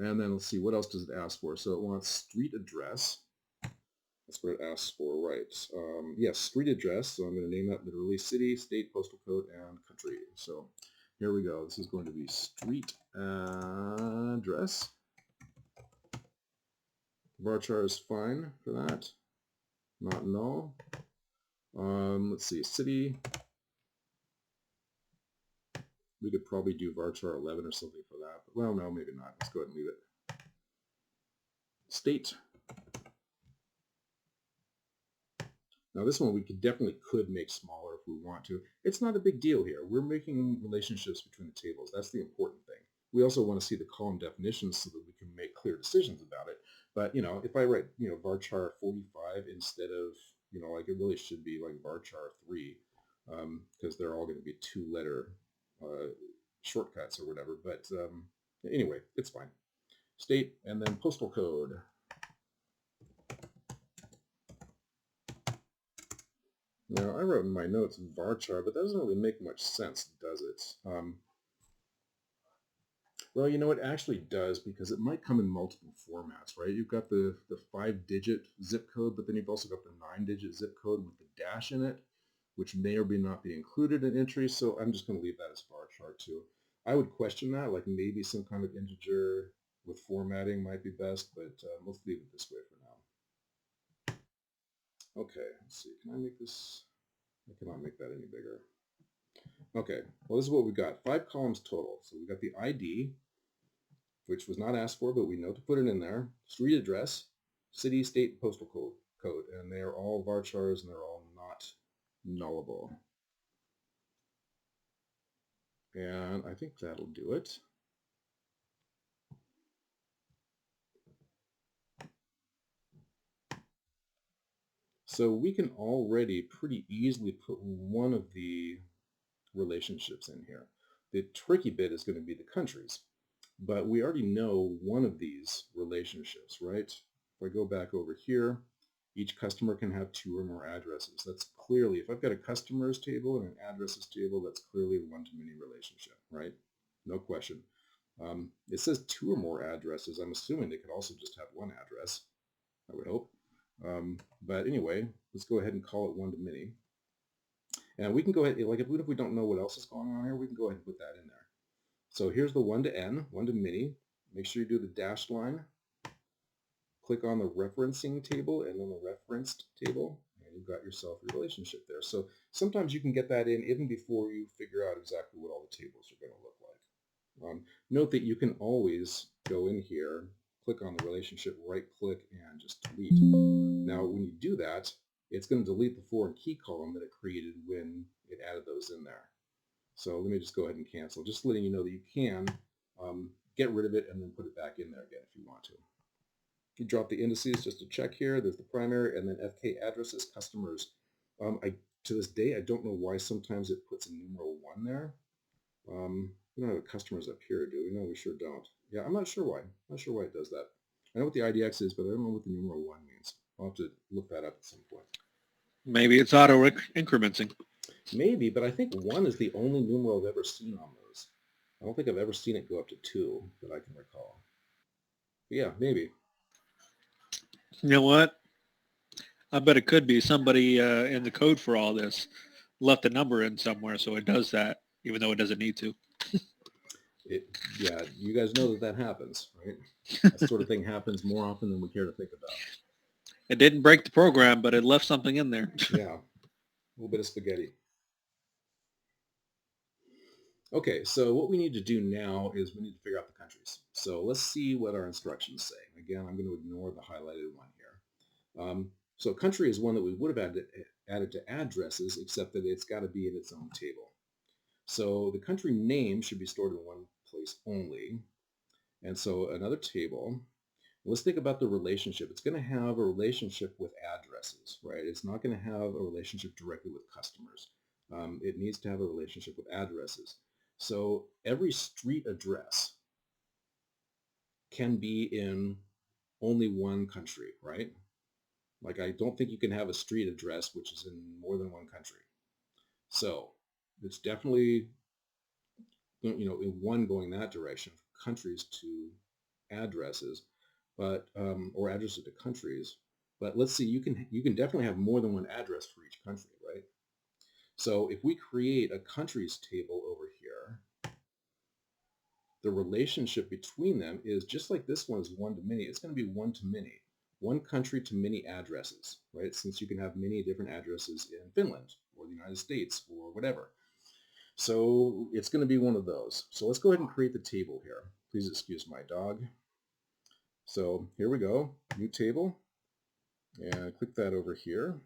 And then let's see, what else does it ask for? So it wants street address. That's what it asks for, right? Yes, street address. So I'm going to name that literally city, state, postal code, and country. So here we go. This is going to be street address. Varchar is fine for that. Not null. Let's see, city. We could probably do varchar 11 or something for that. But, well, no, maybe not. Let's go ahead and leave it. State. Now this one we definitely could make smaller if we want to. It's not a big deal here. We're making relationships between the tables. That's the important thing. We also want to see the column definitions so that we can make clear decisions about it. But, if I write, varchar 45 instead of, like it really should be like varchar 3, because they're all going to be 2-letter shortcuts or whatever. But anyway, it's fine. State and then postal code. Now, I wrote in my notes varchar, but that doesn't really make much sense, does it? Well, it actually does, because it might come in multiple formats, right? You've got the 5-digit zip code, but then you've also got the 9-digit zip code with the dash in it, which may or may not be included in entries. So I'm just going to leave that as varchar too. I would question that, like maybe some kind of integer with formatting might be best, but let's leave it this way for now. Okay, let's see. Can I make this? I cannot make that any bigger. Okay, well, this is what we got. 5 columns total. So we got the ID, which was not asked for, but we know to put it in there. Street address, city, state, postal code, and they are all varchars and they're all not nullable. And I think that'll do it. So we can already pretty easily put one of the relationships in here. The tricky bit is going to be the countries, but we already know one of these relationships, right? If I go back over here, each customer can have 2 or more addresses. That's clearly, if I've got a customers table and an addresses table, that's clearly a one-to-many relationship, right? No question. It says 2 or more addresses. I'm assuming they could also just have one address, I would hope. But anyway, let's go ahead and call it one-to-many. And we can go ahead, like even if we don't know what else is going on here, we can go ahead and put that in there. So here's the 1-to-n, one-to-many. Make sure you do the dashed line. Click on the referencing table and then the referenced table, and you've got yourself a relationship there. So sometimes you can get that in even before you figure out exactly what all the tables are going to look like. Note that you can always go in here, click on the relationship, right-click, and just delete. Now, when you do that, it's going to delete the foreign key column that it created when it added those in there. So let me just go ahead and cancel, just letting you know that you can get rid of it and then put it back in there again if you want to. You drop the indices just to check here. There's the primary, and then FK addresses, customers. To this day, I don't know why sometimes it puts a numeral 1 there. We don't have customers up here, do we? No, we sure don't. Yeah, I'm not sure why. I'm not sure why it does that. I know what the IDX is, but I don't know what the numeral 1 means. I'll have to look that up at some point. Maybe it's auto incrementing. Maybe, but I think 1 is the only numeral I've ever seen on those. I don't think I've ever seen it go up to 2 that I can recall. But yeah, maybe. You know what? I bet it could be somebody in the code for all this left a number in somewhere, so it does that, even though it doesn't need to. Yeah, you guys know that happens, right? That sort of thing happens more often than we care to think about. It didn't break the program, but it left something in there. Yeah, a little bit of spaghetti. Okay, so what we need to do now is we need to figure out the countries. So let's see what our instructions say. Again, I'm going to ignore the highlighted one here. So country is one that we would have added to addresses, except that it's got to be in its own table. So the country name should be stored in one place only. And so another table. Let's think about the relationship. It's going to have a relationship with addresses, right? It's not going to have a relationship directly with customers. It needs to have a relationship with addresses. So every street address can be in only one country, right? Like I don't think you can have a street address which is in more than one country. So it's definitely, in one going that direction, countries to addresses, but or addresses to countries. But let's see, you can definitely have more than one address for each country, right? So if we create a countries table over here, the relationship between them is just like this one is one to many. It's going to be one to many, one country to many addresses, right? Since you can have many different addresses in Finland or the United States or whatever. So it's going to be one of those. So let's go ahead and create the table here. Please excuse my dog. So here we go, new table, and click that over here.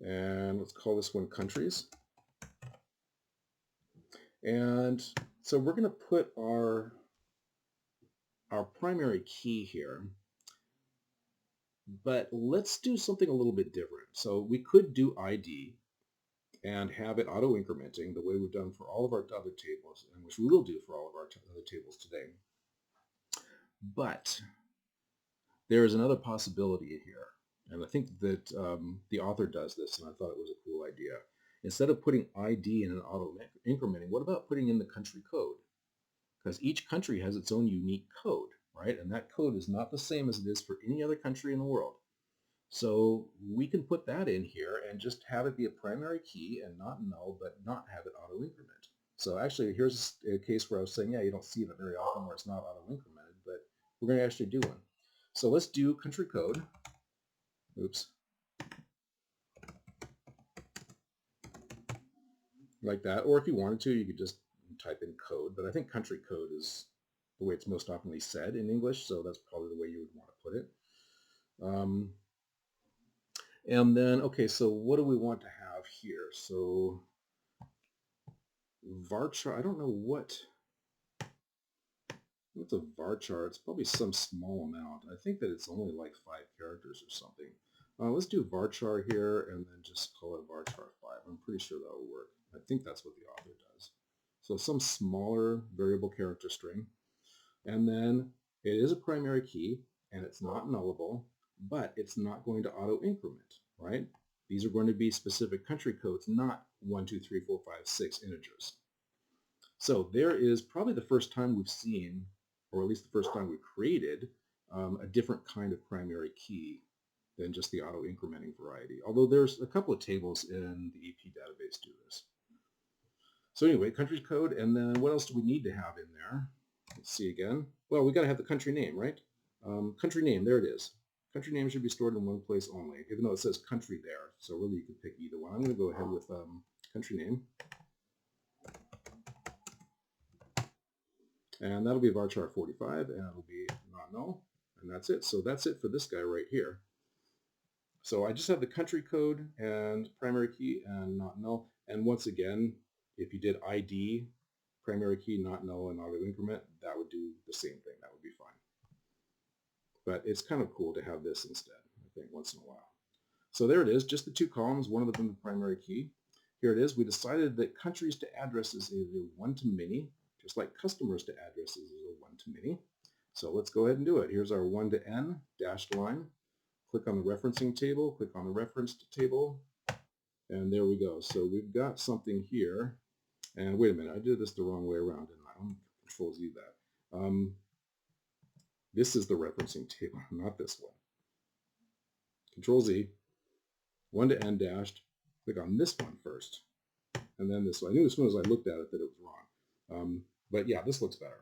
And let's call this one countries. And so we're going to put our our primary key here, but let's do something a little bit different. So we could do ID and have it auto-incrementing the way we've done for all of our other tables, and which we will do for all of our other tables today. But there is another possibility here, and I think that the author does this, and I thought it was a cool idea. Instead of putting ID in an auto-incrementing, what about putting in the country code? Because each country has its own unique code, right? And that code is not the same as it is for any other country in the world. So we can put that in here and just have it be a primary key and not null, but not have it auto-increment. So actually, here's a case where I was saying, yeah, you don't see that very often where it's not auto-incremented, but we're going to actually do one. So let's do country code. Oops. Like that. Or if you wanted to, you could just type in code, but I think country code is the way it's most oftenly said in English, so that's probably the way you would want to put it. And then, okay, so what do we want to have here? So varchar, I don't know what's a varchar. It's probably some small amount. I think that it's only like 5 characters or something. Let's do varchar here and then just call it varchar 5. I'm pretty sure that will work. I think that's what the author does. So some smaller variable character string. And then it is a primary key and it's not nullable, but it's not going to auto-increment, right? These are going to be specific country codes, not 1, 2, 3, 4, 5, 6 integers. So there is probably the first time we've seen, or at least the first time we created, a different kind of primary key than just the auto-incrementing variety. Although there's a couple of tables in the EP database do this. So anyway, country code, and then what else do we need to have in there? Let's see again. Well, we got to have the country name, right? Country name, there it is. Country name should be stored in one place only, even though it says country there. So really you could pick either one. I'm going to go ahead with country name. And that'll be varchar 45, and it'll be not null. And that's it. So that's it for this guy right here. So I just have the country code and primary key and not null. And once again, if you did ID, primary key, not null, and auto increment, that would do the same thing. That would be fine. But it's kind of cool to have this instead, I think, once in a while. So there it is, just the 2 columns, one of them the primary key. Here it is. We decided that countries to addresses is a 1 to many, just like customers to addresses is a 1 to many. So let's go ahead and do it. Here's our 1 to n dashed line. Click on the referencing table, click on the referenced table, and there we go. So we've got something here. And wait a minute, I did this the wrong way around, didn't I? I'm Control Z that. This is the referencing table, not this one. Control Z, 1 to n dashed, click on this one first, and then this one. I knew as soon as I looked at it that it was wrong. But yeah, this looks better.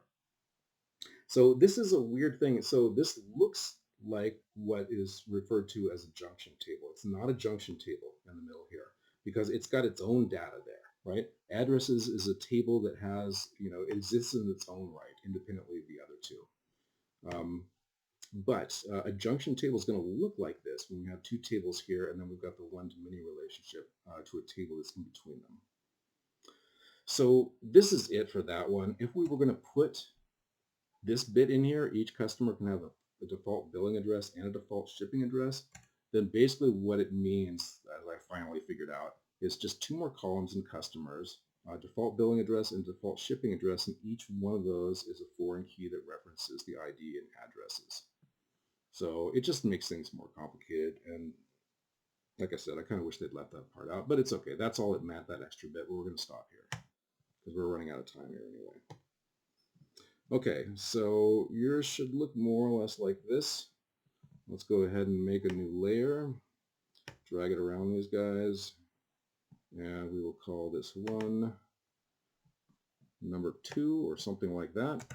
So this is a weird thing. So this looks like what is referred to as a junction table. It's not a junction table in the middle here because it's got its own data there, right? Addresses is a table that has, it exists in its own right, independently of the other two. But a junction table is going to look like this when we have 2 tables here, and then we've got the 1 to many relationship to a table that's in between them. So this is it for that one. If we were going to put this bit in here, each customer can have a default billing address and a default shipping address, then basically what it means, as I finally figured out, is just 2 more columns in customers, default billing address and default shipping address, and each one of those is a foreign key that references the ID and addresses. So it just makes things more complicated, and like I said, I kind of wish they'd left that part out, but it's okay. That's all it meant, that extra bit, but we're going to stop here because we're running out of time here anyway. Okay, so yours should look more or less like this. Let's go ahead and make a new layer, drag it around these guys, and we will call this one number 2 or something like that.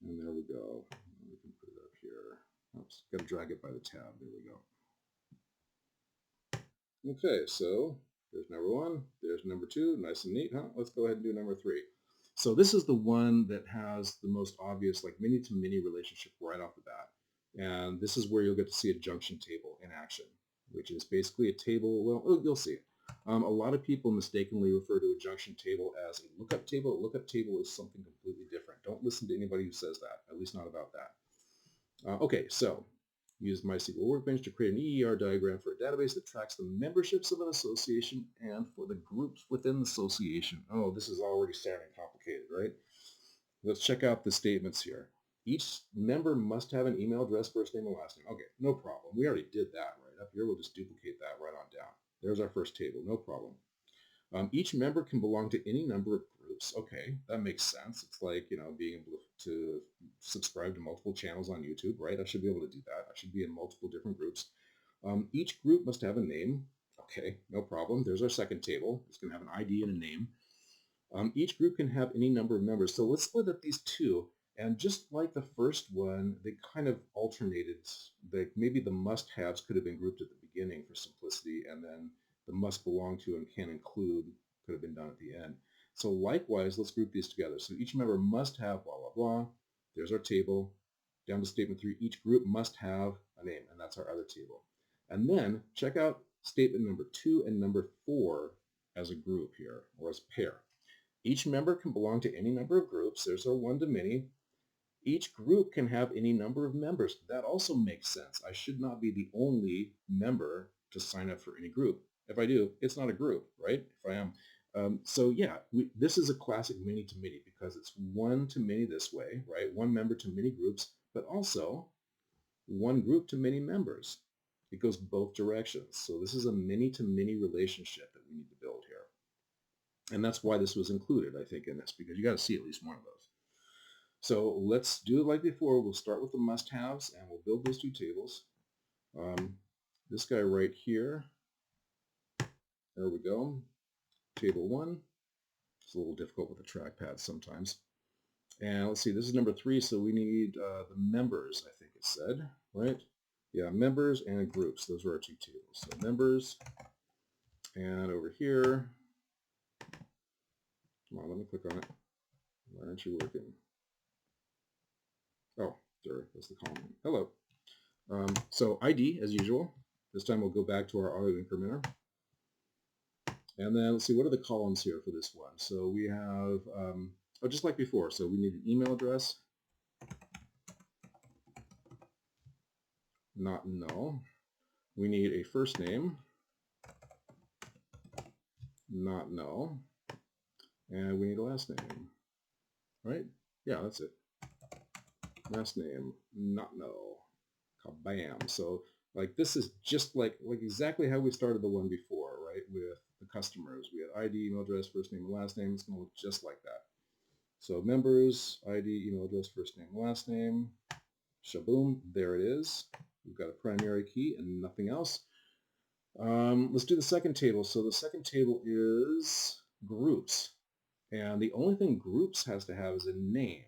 And there we go. We can put it up here. Oops, got to drag it by the tab. There we go. Okay, so there's number 1, there's number 2, nice and neat, huh? Let's go ahead and do number 3. So this is the one that has the most obvious like many-to-many relationship right off the bat. And this is where you'll get to see a junction table in action, which is basically a table, well, you'll see. A lot of people mistakenly refer to a junction table as a lookup table. A lookup table is something completely different. Don't listen to anybody who says that, at least not about that. Okay, so use MySQL Workbench to create an EER diagram for a database that tracks the memberships of an association and for the groups within the association. Oh, this is already sounding complicated, right? Let's check out the statements here. Each member must have an email address, first name and last name. Okay, no problem. We already did that right up here. We'll just duplicate that right on down. There's our first table, no problem. Each member can belong to any number of groups. Okay, that makes sense. It's like, being able to subscribe to multiple channels on YouTube, right? I should be able to do that. I should be in multiple different groups. Each group must have a name. Okay, no problem. There's our second table. It's going to have an ID and a name. Each group can have any number of members. So let's split up these two. And just like the first one, they kind of alternated. Maybe the must-haves could have been grouped at the beginning for simplicity, and then the must belong to and can include could have been done at the end. So likewise, let's group these together. So each member must have blah, blah, blah. There's our table. Down to statement 3, each group must have a name, and that's our other table. And then check out statement number 2 and number 4 as a group here, or as a pair. Each member can belong to any number of groups. There's our one-to-many. Each group can have any number of members. That also makes sense. I should not be the only member to sign up for any group. If I do, it's not a group, right? If I am. So yeah, this is a classic many-to-many because it's one-to-many this way, right? One member to many groups, but also one group to many members. It goes both directions. So this is a many-to-many relationship that we need to build here. And that's why this was included, I think, in this, because you got to see at least one of those. So let's do it like before. We'll start with the must-haves, and we'll build those two tables. This guy right here, there we go, table 1. It's a little difficult with the trackpad sometimes. And let's see, this is number 3, so we need the members, I think it said, right? Yeah, members and groups. Those are our two tables. So members, and over here, come on, let me click on it. Why aren't you working? Oh, there, that's the column. Hello. So ID, as usual. This time we'll go back to our auto incrementer. And then let's see, what are the columns here for this one? So we have, just like before, so we need an email address, not null. We need a first name, not null. And we need a last name, right? Yeah, that's it. Last name, not null. Kabam. So like this is just like exactly how we started the one before, right? With the customers. We had ID, email address, first name, and last name. It's going to look just like that. So members, ID, email address, first name, last name. Shaboom, there it is. We've got a primary key and nothing else. Let's do the second table. So the second table is groups. And the only thing groups has to have is a name.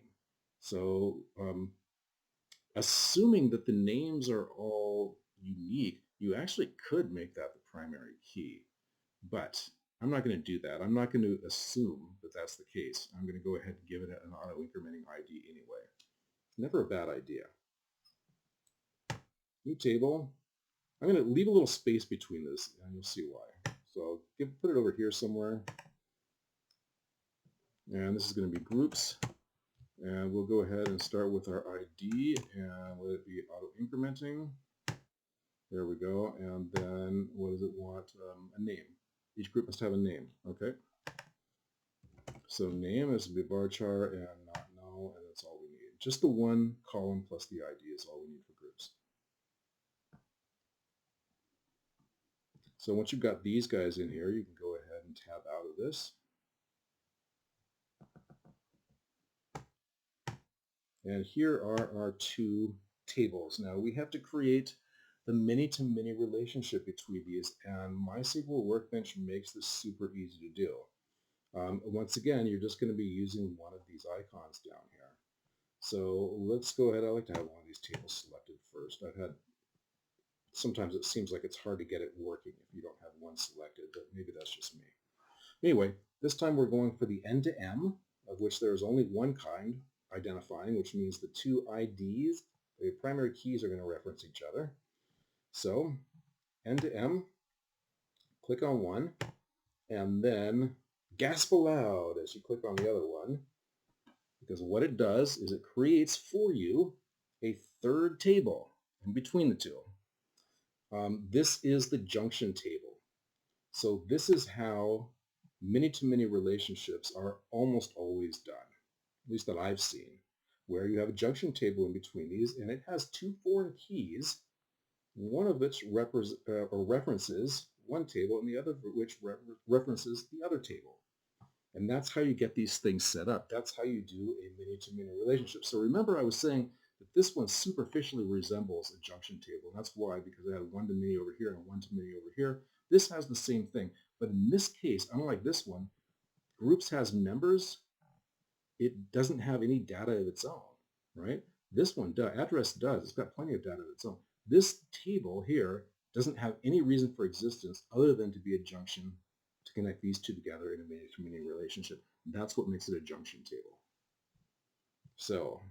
So assuming that the names are all unique, you actually could make that the primary key. But I'm not going to do that. I'm not going to assume that that's the case. I'm going to go ahead and give it an auto-incrementing ID anyway. Never a bad idea. New table. I'm going to leave a little space between this, and you'll see why. So put it over here somewhere. And this is going to be groups. And we'll go ahead and start with our ID and let it be auto-incrementing. There we go. And then what does it want? A name. Each group must have a name. Okay. So name is to be varchar and not null, and that's all we need. Just the one column plus the ID is all we need for groups. So once you've got these guys in here, you can go ahead and tab out of this. And here are our two tables. Now we have to create the many-to-many relationship between these, and MySQL Workbench makes this super easy to do. Once again, you're just going to be using one of these icons down here. So let's go ahead. I like to have one of these tables selected first. Sometimes it seems like it's hard to get it working if you don't have one selected, but maybe that's just me. Anyway, this time we're going for the N-to-M, of which there is only one kind, identifying, which means the two IDs, the primary keys, are going to reference each other. So N-to-M, click on one, and then gasp aloud as you click on the other one, because what it does is it creates for you a third table in between the two. This is the junction table. So this is how many-to-many relationships are almost always done, at least that I've seen, where you have a junction table in between these, and it has two foreign keys, one of which references one table and the other which references the other table. And that's how you get these things set up. That's how you do a many-to-many relationship. So remember I was saying that this one superficially resembles a junction table. And that's why, because I had one-to-many over here and one-to-many over here. This has the same thing. But in this case, unlike this one, groups has members. It doesn't have any data of its own, right? This one does. Address does. It's got plenty of data of its own. This table here doesn't have any reason for existence other than to be a junction to connect these two together in a many-to-many relationship. That's what makes it a junction table. So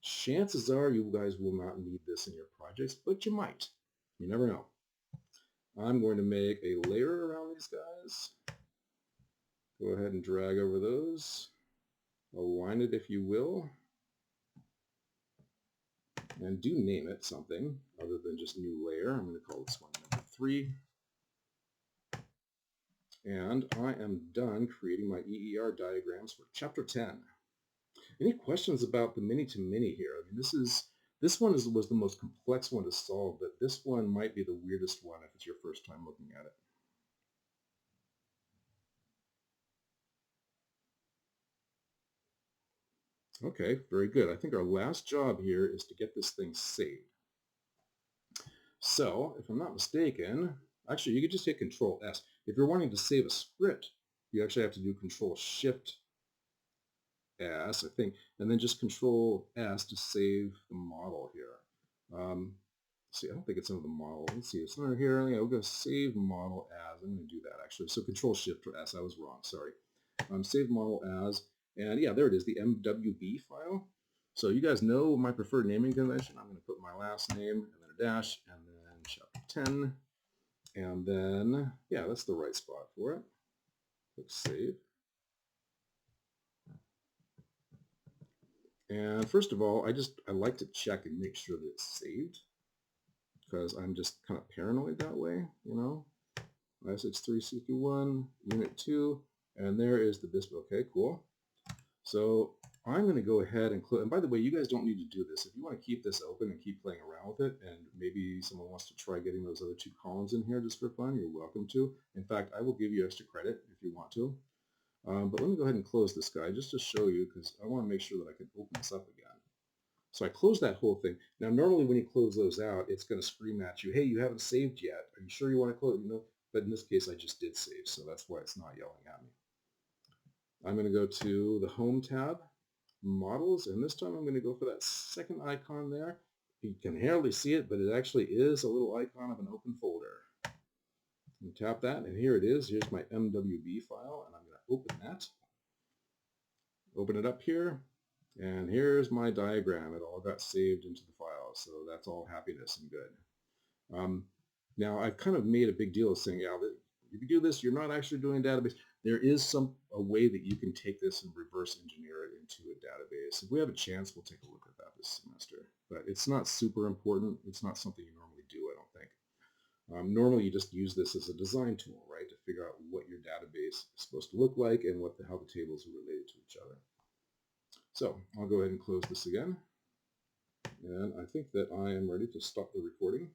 chances are you guys will not need this in your projects, but you might. You never know. I'm going to make a layer around these guys. Go ahead and drag over those. Align it if you will. And do name it something other than just new layer. I'm going to call this one number 3. And I am done creating my EER diagrams for chapter 10. Any questions about the many-to-many here? I mean, this one was the most complex one to solve, but this one might be the weirdest one if it's your first time looking at it. Okay, very good. I think our last job here is to get this thing saved. So, if I'm not mistaken, actually you could just hit Control S. If you're wanting to save a script, you actually have to do Control Shift S, I think, and then just Control S to save the model here. See, I don't think it's under the model. Let's see, it's under here. Yeah, we'll go save model as. I'm going to do that actually. So Control Shift or S. I was wrong. Sorry. Save model as, and yeah, there it is, the MWB file. So you guys know my preferred naming convention. I'm going to put my last name and then a dash and then chapter 10, and then yeah, that's the right spot for it. Click save. And first of all, I like to check and make sure that it's saved, because I'm just kind of paranoid that way, you know. IS361, unit 2, and there is the BISP. Okay, cool. So I'm going to go ahead and close. And by the way, you guys don't need to do this. If you want to keep this open and keep playing around with it, and maybe someone wants to try getting those other 2 columns in here just for fun, you're welcome to. In fact, I will give you extra credit if you want to. But let me go ahead and close this guy just to show you, because I want to make sure that I can open this up again. So I closed that whole thing. Now, normally when you close those out, it's going to scream at you, hey, you haven't saved yet. Are you sure you want to close? You know, but in this case, I just did save, so that's why it's not yelling at me. I'm going to go to the Home tab, Models, and this time I'm going to go for that second icon there. You can hardly see it, but it actually is a little icon of an open folder. You tap that, and here it is. Here's my MWB file, and I'm going to open that. Open it up here. And here's my diagram. It all got saved into the file, so that's all happiness and good. Now, I've kind of made a big deal of saying, yeah, if you do this, you're not actually doing a database. There is a way that you can take this and reverse engineer it into a database. If we have a chance, we'll take a look at that this semester. But it's not super important. It's not something you normally do, I don't think. Normally, you just use this as a design tool, right, to figure out what your database is supposed to look like and how the tables are related to each other. So I'll go ahead and close this again. And I think that I am ready to stop the recording.